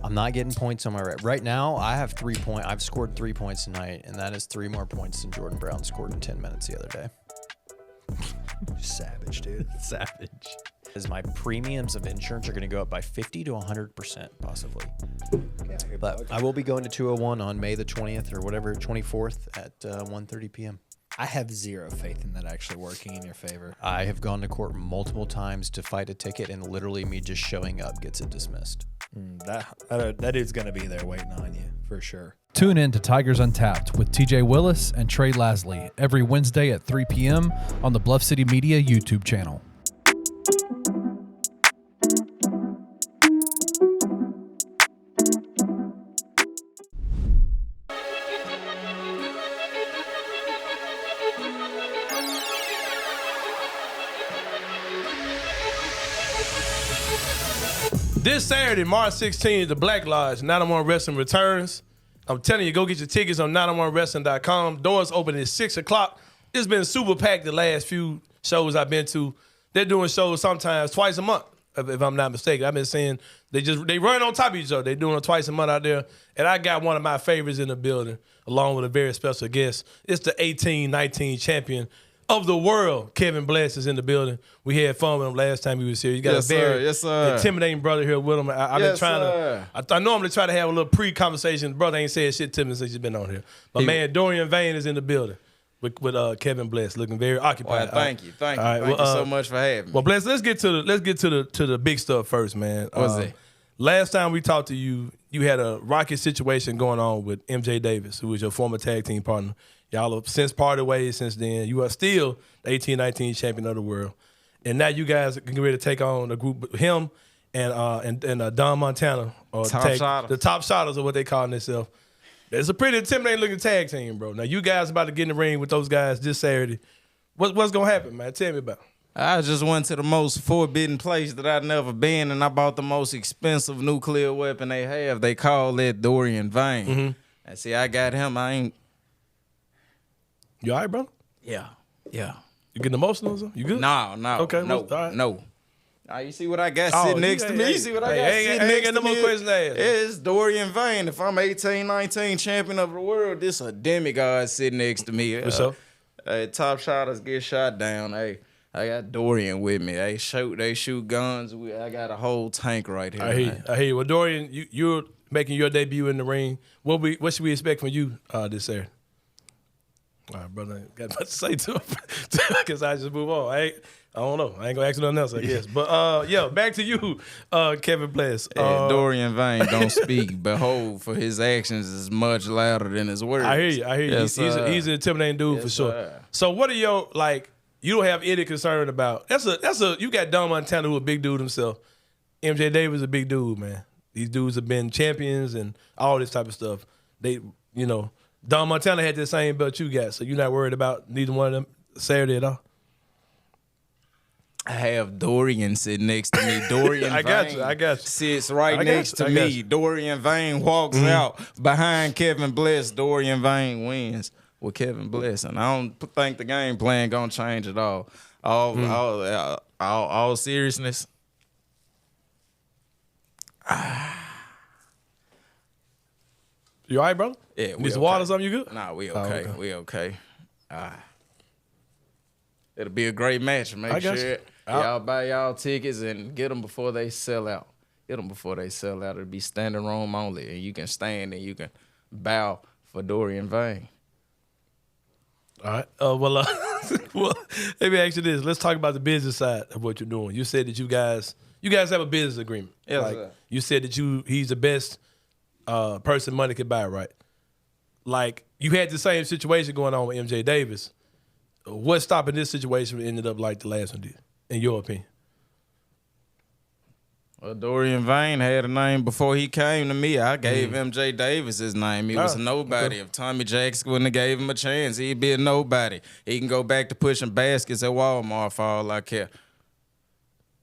I'm not getting points on my right now. I have 3 points. I've scored 3 points tonight, and that is 3 more points than Jordan Brown scored in 10 minutes the other day. Savage, dude. Savage. As my premiums of insurance are going to go up by 50 to 100% possibly. But I will be going to 201 on May the 20th or whatever, 24th at 1:30 p.m. I have zero faith in that actually working in your favor. I have gone to court multiple times to fight a ticket, and literally me just showing up gets it dismissed. That dude's going to be there waiting on you for sure. Tune in to Tigers Untapped with TJ Willis and Trey Lasley every Wednesday at 3 p.m. on the Bluff City Media YouTube channel. This Saturday, March 16th, the Black Lodge, 901 Wrestling returns. I'm telling you, go get your tickets on 901wrestling.com. Doors open at 6 o'clock. It's been super packed the last few shows I've been to. They're doing shows sometimes twice a month, if I'm not mistaken. I've been seeing they run on top of each other. They're doing it twice a month out there. And I got one of my favorites in the building, along with a very special guest. It's the 18-19 champion of the world. Kevin Bless is in the building. We had fun with him last time he was here. You got a very intimidating brother here with him. I've been trying to. I normally try to have a little pre-conversation. The brother ain't said shit to me since he's been on here. But man, Dorian Vane is in the building with Kevin Bless, looking very occupied. Well, thank you so much for having me. Well, Bless, let's get to the big stuff first, man. What's it? Last time we talked to you, you had a rocket situation going on with MJ Davis, who was your former tag team partner. Y'all have since parted ways since then. You are still the 18-19 champion of the world. And now you guys are getting ready to take on a group with him and Don Montana. The top shotters are what they call themselves. It's a pretty intimidating looking tag team, bro. Now you guys about to get in the ring with those guys this Saturday. What's going to happen, man? Tell me about it. I just went to the most forbidden place that I'd never been, and I bought the most expensive nuclear weapon they have. They call it Dorian Vane. Mm-hmm. And see, I got him. I ain't. You all right, bro? Yeah. You getting emotional or something? You good? No. Okay, no. right. No. You see what I got sitting next to me? You see what I got sitting next to me? No more questions to ask. It's Dorian Vane. If I'm 18-19 champion of the world, this a demigod sitting next to me. For sure. Top shotters get shot down. Hey, I got Dorian with me. They shoot guns. I got a whole tank right here. I hear you. Well, Dorian, you're making your debut in the ring. What should we expect from you this Saturday? All right, brother, got much to say to him because I just move on. I don't know. I ain't gonna ask you nothing else, I guess. But back to you, Kevin Bless. Dorian Vane don't speak. Behold, for his actions is much louder than his words. I hear you. Yes, he's an intimidating dude for sure. Sir. So what are your you don't have any concern about? You got Don Montana, who a big dude himself. MJ Davis a big dude, man. These dudes have been champions and all this type of stuff. Don Montana had the same belt you got, so you're not worried about neither one of them Saturday at all? I have Dorian sitting next to me. Dorian I got you. Sits right next to me. Dorian Vane walks out behind Kevin Bless. Dorian Vane wins with Kevin Bless. And I don't think the game plan going to change at all. All seriousness. You all right, bro? Yeah, we need some okay. water or something? You good? Nah, we okay. Oh, okay. We okay. It'll be a great match. Make sure y'all buy y'all tickets and get them before they sell out. It'll be standing room only, and you can stand and you can bow for Dorian Vane. All right. Well, let me ask you this. Let's talk about the business side of what you're doing. You said that you guys You guys have a business agreement. Yes, like, sir. you said that he's the best person money could buy, right? Like, you had the same situation going on with MJ Davis. What's stopping this situation ended up like the last one did, in your opinion? Well, Dorian Vane had a name before he came to me. I gave MJ Davis his name. He was a nobody. Okay. If Tommy Jackson wouldn't have gave him a chance, he'd be a nobody. He can go back to pushing baskets at Walmart for all I care.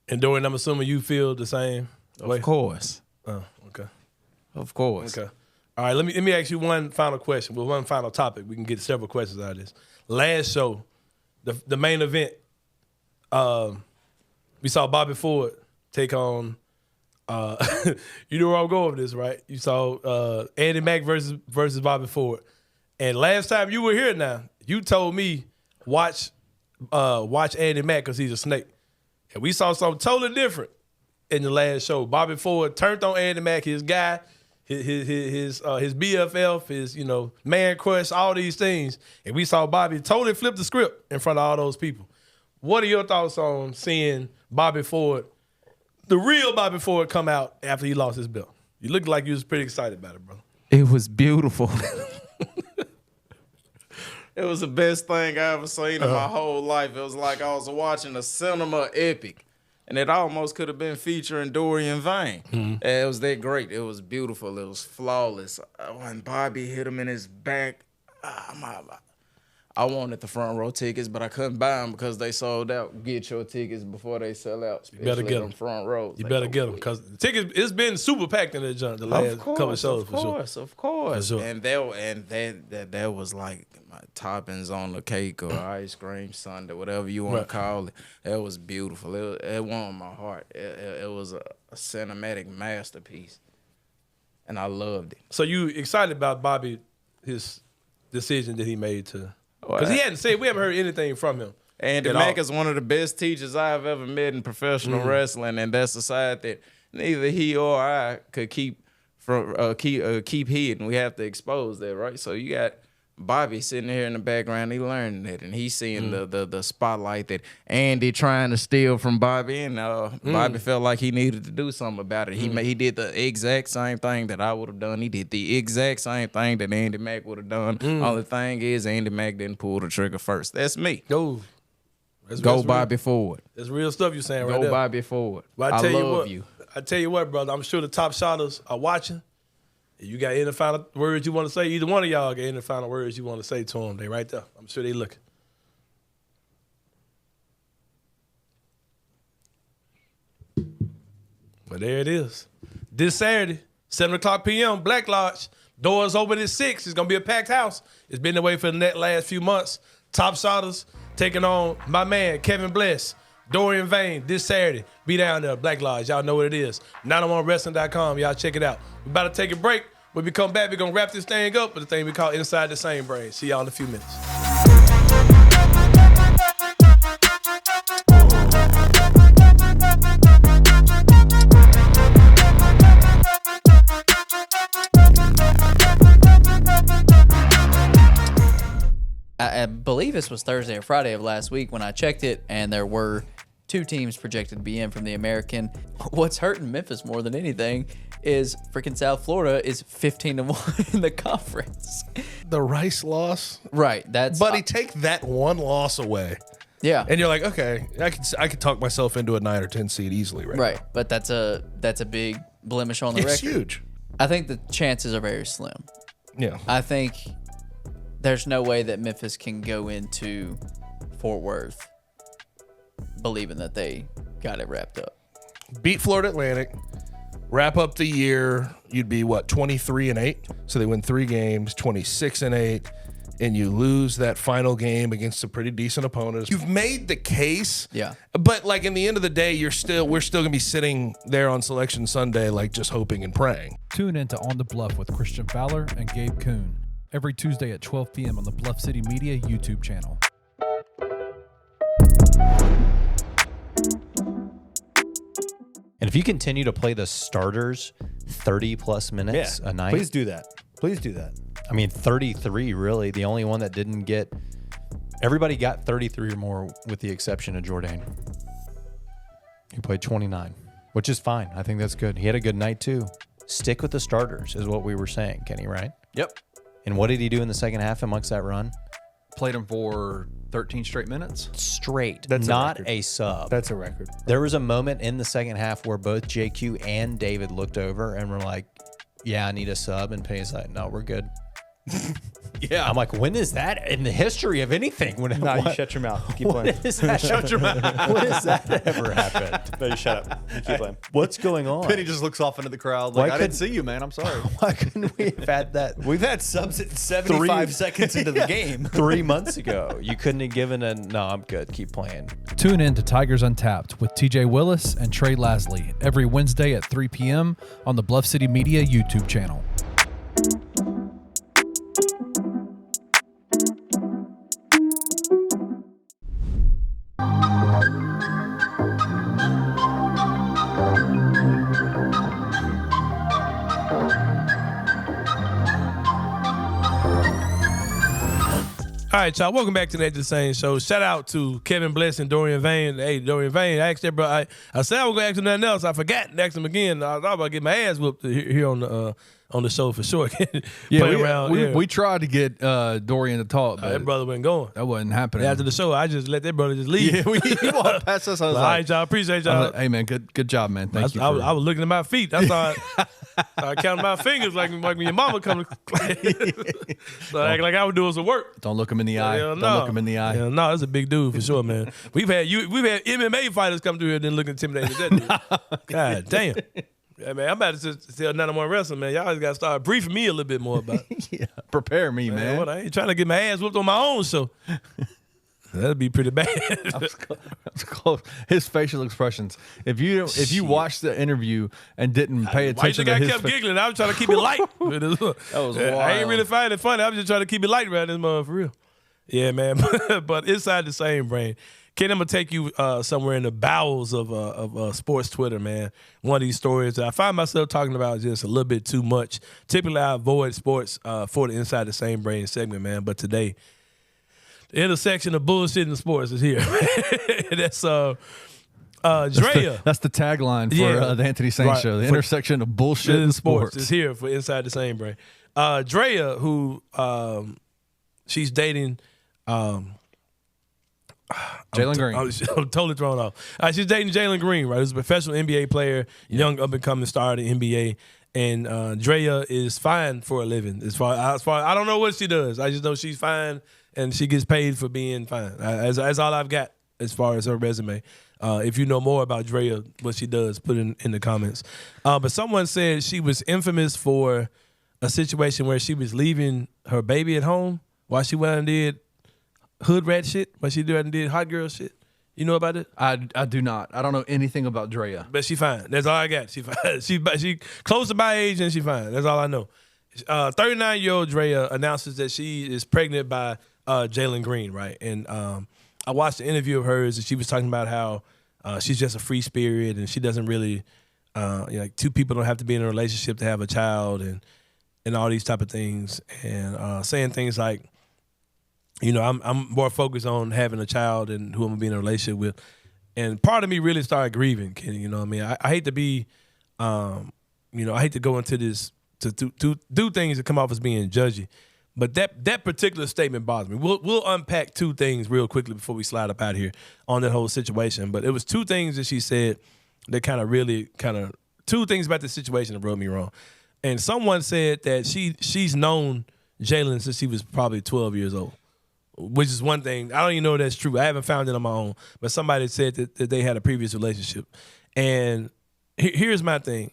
And Dorian, I'm assuming you feel the same way? Of course. Oh, okay. Of course. Okay. All right, let me ask you one final question. Well, one final topic. We can get several questions out of this. Last show, the main event, we saw Bobby Ford take on you know where I'm going with this, right? You saw Andy Mack versus Bobby Ford. And last time you were here now, you told me watch Andy Mack because he's a snake. And we saw something totally different in the last show. Bobby Ford turned on Andy Mack, his guy, his BFF, his man crush, all these things. And we saw Bobby totally flip the script in front of all those people. What are your thoughts on seeing Bobby Ford, the real Bobby Ford, come out after he lost his belt? You looked like you was pretty excited about it, bro. It was beautiful. It was the best thing I ever seen in my whole life. It was like I was watching a cinema epic. And it almost could have been featuring Dorian Vane. Mm-hmm. It was that great. It was beautiful. It was flawless. When Bobby hit him in his back, I wanted the front row tickets, but I couldn't buy them because they sold out. Get your tickets before they sell out. You better get them. Front rows. You better get them because the tickets, it's been super packed in that junk the last couple of shows for sure. Of course. For sure. And that was like my toppings on the cake or ice cream sundae, whatever you want to call it. It was beautiful. It warmed my heart. It was a cinematic masterpiece, and I loved it. So you excited about Bobby, his decision that he made to? Because he hadn't said, we haven't heard anything from him. Andy Mack is one of the best teachers I've ever met in professional wrestling, and that's a side that neither he or I could keep hidden. We have to expose that, right? So you got Bobby sitting here in the background, he learning it, and he's seeing the spotlight that Andy trying to steal from Bobby, and Bobby felt like he needed to do something about it. He did the exact same thing that I would have done. He did the exact same thing that Andy Mack would have done. Only thing is Andy Mack didn't pull the trigger first. That's me. Go Bobby Forward. That's real stuff you're saying right there. Go Bobby Forward. But I love you. I tell you what, brother, I'm sure the top shotters are watching. You got any final words you want to say? Either one of y'all got any final words you want to say to them? They right there. I'm sure they looking. But there it is. This Saturday, 7 o'clock p.m., Black Lodge. Doors open at 6. It's going to be a packed house. It's been that way for the last few months. Top shotters taking on my man, Kevin Bless, Dorian Vane, this Saturday. Be down there, Black Lodge. Y'all know what it is. 901wrestling.com. Y'all check it out. We about to take a break. When we come back, we're going to wrap this thing up with the thing we call Inside the Same Brain. See y'all in a few minutes. I believe this was Thursday or Friday of last week when I checked it, and there were 2 teams projected to be in from the American. What's hurting Memphis more than anything is freaking South Florida is 15-1 in the conference. The Rice loss, right? That's buddy. Take that one loss away. Yeah, and you're like, okay, I could talk myself into a 9 or 10 seed easily, right? Right, but that's a big blemish on the record. It's huge. I think the chances are very slim. Yeah, I think there's no way that Memphis can go into Fort Worth believing that they got it wrapped up. Beat Florida Atlantic, wrap up the year. You'd be what, 23-8? So they win 3 games, 26-8, and you lose that final game against a pretty decent opponent. You've made the case, yeah. But like in the end of the day, we're still gonna be sitting there on Selection Sunday, like just hoping and praying. Tune in to On the Bluff with Christian Fowler and Gabe Kuhn every Tuesday at 12 p.m. on the Bluff City Media YouTube channel. And if you continue to play the starters 30-plus minutes a night. Please do that. Please do that. I mean, 33, really. The only one that didn't get – everybody got 33 or more with the exception of Jordan. He played 29. which is fine. I think that's good. He had a good night too. Stick with the starters is what we were saying, Kenny, right? Yep. And what did he do in the second half amongst that run? Played him for 13 straight minutes. Straight. That's not a record. a sub. That's a record. There was a moment in the second half where both JQ and David looked over and were like, yeah, I need a sub. And Penny's like, no, we're good. Yeah. I'm like, when is that in the history of anything? When, No, you shut your mouth. Keep playing. Is that? Shut your mouth. When has that ever happened? No, you shut up. You keep playing. What's going on? Penny just looks off into the crowd like, Why I didn't couldn't- see you, man. I'm sorry. Why couldn't we have had that We've had subs at 75 seconds into the game. 3 months ago? You couldn't have given a, no, I'm good. Keep playing. Tune in to Tigers Untapped with TJ Willis and Trey Lasley every Wednesday at 3 p.m. on the Bluff City Media YouTube channel. All right, y'all. Welcome back to the Sain Show. Shout out to Kevin Bless and Dorian Vane. Hey, Dorian Vane, I asked that bro. I said I was gonna ask him nothing else. I forgot and asked him again. I thought about getting my ass whooped here on the show for sure. We tried to get Dorian to talk, but that brother wasn't going. that wasn't happening. After the show, I just let that brother just leave. Yeah, he walked past us. I was All right, y'all. Appreciate y'all. hey, man, good job, man. Thank you. I was looking at my feet. That's all. I counted my fingers like when your mama come to play. So I act like I was doing some work. Don't look him in the eye. Hell Don't no. look him in the eye. Hell no, that's a big dude for sure, man. We've had MMA fighters come through here and then look intimidated at that dude. God damn. Yeah, man, I'm about to tell none of my wrestling, man. Y'all just got to start briefing me a little bit more about it. Yeah, prepare me, man. What, I ain't trying to get my ass whooped on my own show. That'd be pretty bad. I was close. His facial expressions. If you watched the interview and didn't pay Why you attention think to I his kept giggling? I was trying to keep it light. That was I ain't wild. really finding it funny. I was just trying to keep it light around this mother for real. Yeah, man. But inside the same brain. Ken, I'm gonna take you somewhere in the bowels of sports Twitter, man. One of these stories that I find myself talking about just a little bit too much. Typically, I avoid sports for the Inside the Same Brain segment, man. But today, the intersection of bullshit and sports is here. That's Draya. That's the tagline for the Anthony Sain Right. Show. The For- intersection of bullshit and sports. is here for Inside the Same Brain. Draya, who she's dating. Jalen Green. I'm totally thrown off. She's dating Jalen Green, right? Who's a professional NBA player, young up-and-coming star in the NBA. And Draya is fine for a living. As far I don't know what she does. I just know she's fine, and she gets paid for being fine. That's all I've got as far as her resume. If you know more about Draya, what she does, put it in the comments. But someone said she was infamous for a situation where she was leaving her baby at home while she went and did hood rat shit, while she went and did hot girl shit. You know about it? I do not. I don't know anything about Draya. But she fine. That's all I got. She fine. She close to my age and she fine. That's all I know. 39-year-old Draya announces that she is pregnant by Jalen Green, right? And I watched the interview of hers and she was talking about how she's just a free spirit and she doesn't really, like two people don't have to be in a relationship to have a child and all these type of things. And saying things like, I'm more focused on having a child and who I'm gonna be in a relationship with. And part of me really started grieving, Kenny. You know what I mean? I hate to be, I hate to go into this to do things that come off as being judgy. But that particular statement bothers me. We'll unpack two things real quickly before we slide up out here on that whole situation. But it was two things that she said that two things about the situation that rubbed me wrong. And someone said that she's known Jalen since he was probably 12 years old. Which is one thing. I don't even know if that's true. I haven't found it on my own. But somebody said that they had a previous relationship. And here's my thing.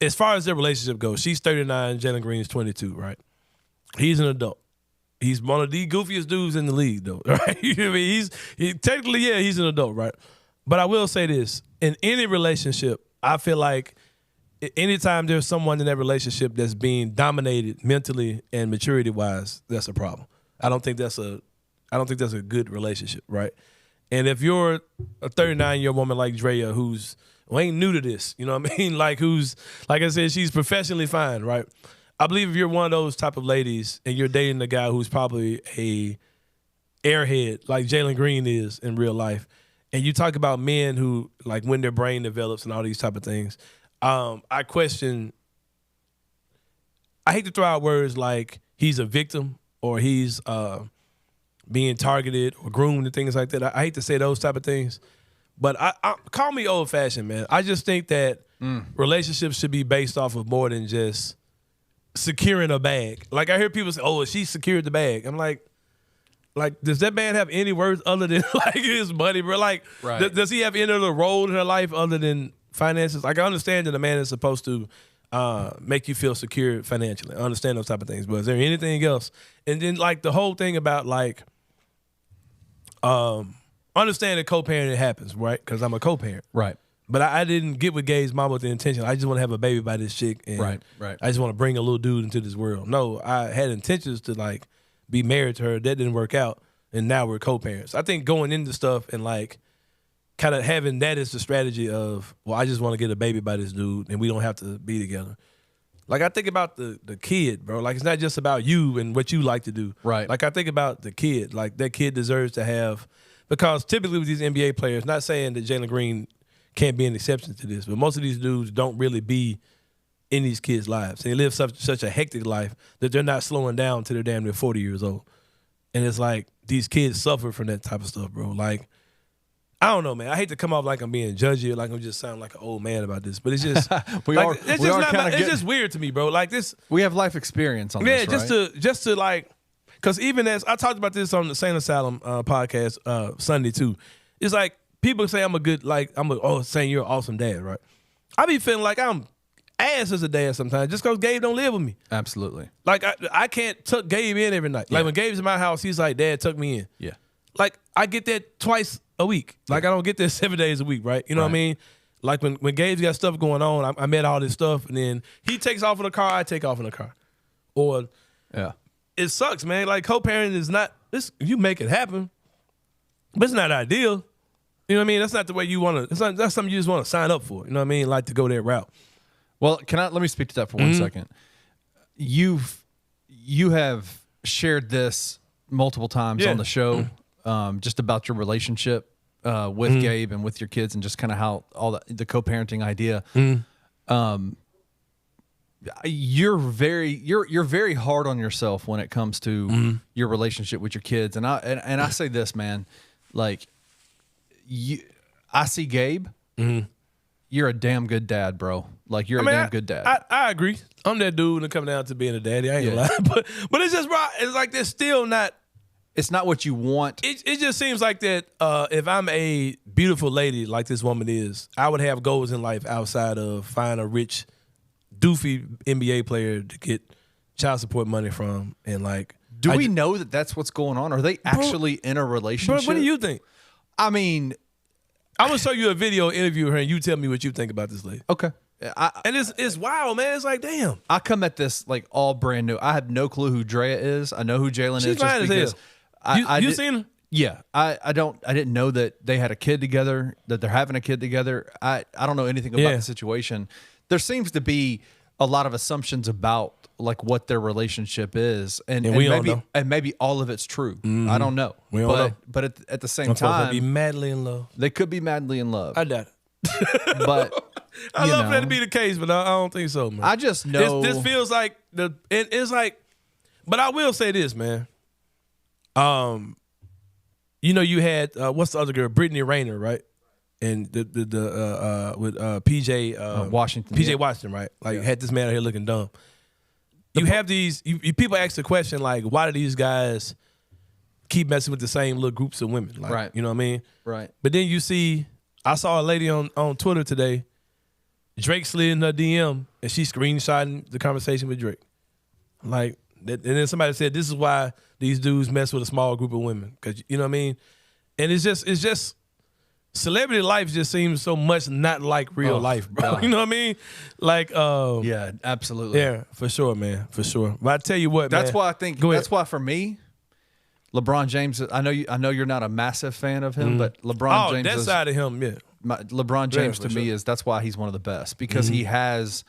As far as their relationship goes, she's 39, Jalen Green is 22, right? He's an adult. He's one of the goofiest dudes in the league, though, right? You know what I mean? He's an adult, right? But I will say this. In any relationship, I feel like anytime there's someone in that relationship that's being dominated mentally and maturity-wise, that's a problem. I don't think that's a good relationship, right? And if you're a 39-year-old woman like Draya who ain't new to this, you know what I mean? Like I said, she's professionally fine, right? I believe if you're one of those type of ladies and you're dating a guy who's probably a airhead like Jalen Green is in real life, and you talk about men who, like, when their brain develops and all these type of things, I question. I hate to throw out words like he's a victim or he's being targeted or groomed and things like that. I hate to say those type of things, but I call me old fashioned, man. I just think that relationships should be based off of more than just securing a bag. Like, I hear people say, "Oh, she secured the bag." I'm like, does that man have any words other than like his money, bro? Like, does he have any other role in her life other than finances? Like, I understand that a man is supposed to make you feel secure financially. I understand those type of things, but is there anything else? And then, like, the whole thing about, like, understand that co-parenting happens, right? Because I'm a co-parent, right? But I didn't get with Gabe's mom with the intention. I just want to have a baby by this chick, and right. I just want to bring a little dude into this world. No, I had intentions to, like, be married to her. That didn't work out, and now we're co-parents. I think going into stuff and, like, kind of having that as the strategy of, well, I just want to get a baby by this dude, and we don't have to be together. Like, I think about the kid, bro. Like, it's not just about you and what you like to do. Right. Like, I think about the kid. Like, that kid deserves to have, because typically with these NBA players, not saying that Jalen Green can't be an exception to this, but most of these dudes don't really be in these kids' lives. They live such a hectic life that they're not slowing down until they're damn near 40 years old. And it's like, these kids suffer from that type of stuff, bro. Like, I don't know, man. I hate to come off like I'm being judgy or like I'm just sounding like an old man about this, but it's just it's just weird to me, bro. Like, this, we have life experience on this, right? just to like, because even as I talked about this on the Sain Asylum podcast Sunday too, it's like people say saying you're an awesome dad, right? I be feeling like I'm ass as a dad sometimes just because Gabe don't live with me. Absolutely. Like, I can't tuck Gabe in every night. Like, when Gabe's in my house, he's like, "Dad, tuck me in." Yeah. Like, I get that twice a week. Like, I don't get that 7 days a week, right? You know what I mean? Like, when Gabe's got stuff going on, I met all this stuff, and then he takes off in the car, I take off in the car. Or, it sucks, man. Like, co-parenting is not, you make it happen, but it's not ideal. You know what I mean? That's not the way you want to, that's something you just want to sign up for. You know what I mean? Like, to go that route. Well, let me speak to that for 1 second. You have shared this multiple times on the show, just about your relationship with Gabe and with your kids, and just kind of how all the co-parenting idea. You're very hard on yourself when it comes to your relationship with your kids, and I say this, man, like, I see Gabe. You're a damn good dad, bro. Like, you're a damn good dad. I agree. I'm that dude when it comes down to being a daddy. I ain't gonna lie. But it's just, bro, it's like there's still not. It's not what you want. It just seems like that if I'm a beautiful lady like this woman is, I would have goals in life outside of find a rich, doofy NBA player to get child support money from. And, like, do we know that that's what's going on? Are they actually in a relationship? Bro, what do you think? I mean, I'm gonna show you a video interview of her, and you tell me what you think about this lady. Okay. And it's wild, man. It's like, damn. I come at this like all brand new. I have no clue who Draya is. I know who Jalen is. She's fine as hell. You seen her? Yeah. I didn't know that they had a kid together, that they're having a kid together. I don't know anything about the situation. There seems to be a lot of assumptions about like what their relationship is, and we don't know. And maybe all of it's true. I don't know. We don't know. But at the same time, they be madly in love. They could be madly in love. I doubt it. But I love for that to be the case, but I don't think so, man. I just know this feels like it's like. But I will say this, man. You know, you had what's the other girl, Brittany Rayner, right? And with PJ Washington, PJ Washington, right? Like, had this man out here looking dumb. You have these people ask the question like, why do these guys keep messing with the same little groups of women? Like, right. You know what I mean? Right. But then you see, I saw a lady on Twitter today. Drake slid in her DM and she screenshotting the conversation with Drake. Like, and then somebody said, this is why these dudes mess with a small group of women. Cause you know what I mean? And it's just celebrity life just seems so much not like real life, bro. God. You know what I mean? Like, yeah, absolutely. Yeah, for sure, man. For sure. But I tell you what, that's man. why I think that's why for me, LeBron James, I know you're not a massive fan of him, but LeBron James that side of him, LeBron James to me is that's why he's one of the best, because he has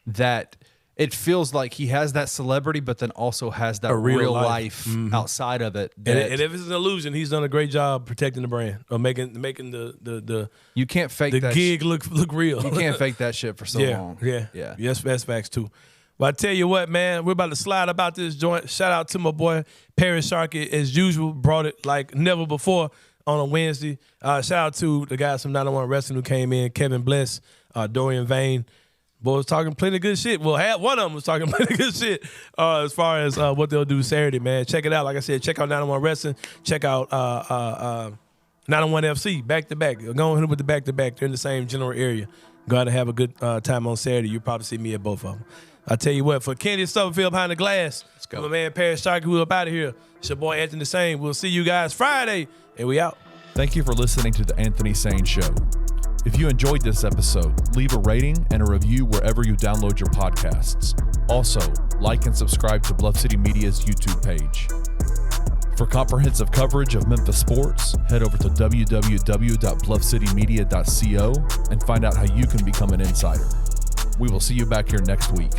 that it feels like he has that celebrity, but then also has that real life outside of it. And if it's an illusion, he's done a great job protecting the brand or making the you can't fake the that gig look real. You can't fake that shit for so long. Yeah. Yes, that's facts too. But I tell you what, man, we're about to slide about this joint. Shout out to my boy Parish Sharkey, as usual, brought it like never before on a Wednesday. Shout out to the guys from 901 Wrestling who came in, Kevin Bless, Dorian Vane. Boy was talking plenty of good shit. Well, one of them was talking plenty of good shit as far as what they'll do Saturday, man. Check it out. Like I said, check out 901 Wrestling. Check out 901 FC, back-to-back. Go ahead with the back-to-back. They're in the same general area. Go out and have a good time on Saturday. You'll probably see me at both of them. I tell you what, for Kenny Stubblefield behind the glass, let's go. My man Parish Sharkey, we're up out of here. It's your boy Anthony Sain. We'll see you guys Friday, and we out. Thank you for listening to the Anthony Sain Show. If you enjoyed this episode, leave a rating and a review wherever you download your podcasts. Also, like and subscribe to Bluff City Media's YouTube page. For comprehensive coverage of Memphis sports, head over to www.bluffcitymedia.co and find out how you can become an insider. We will see you back here next week.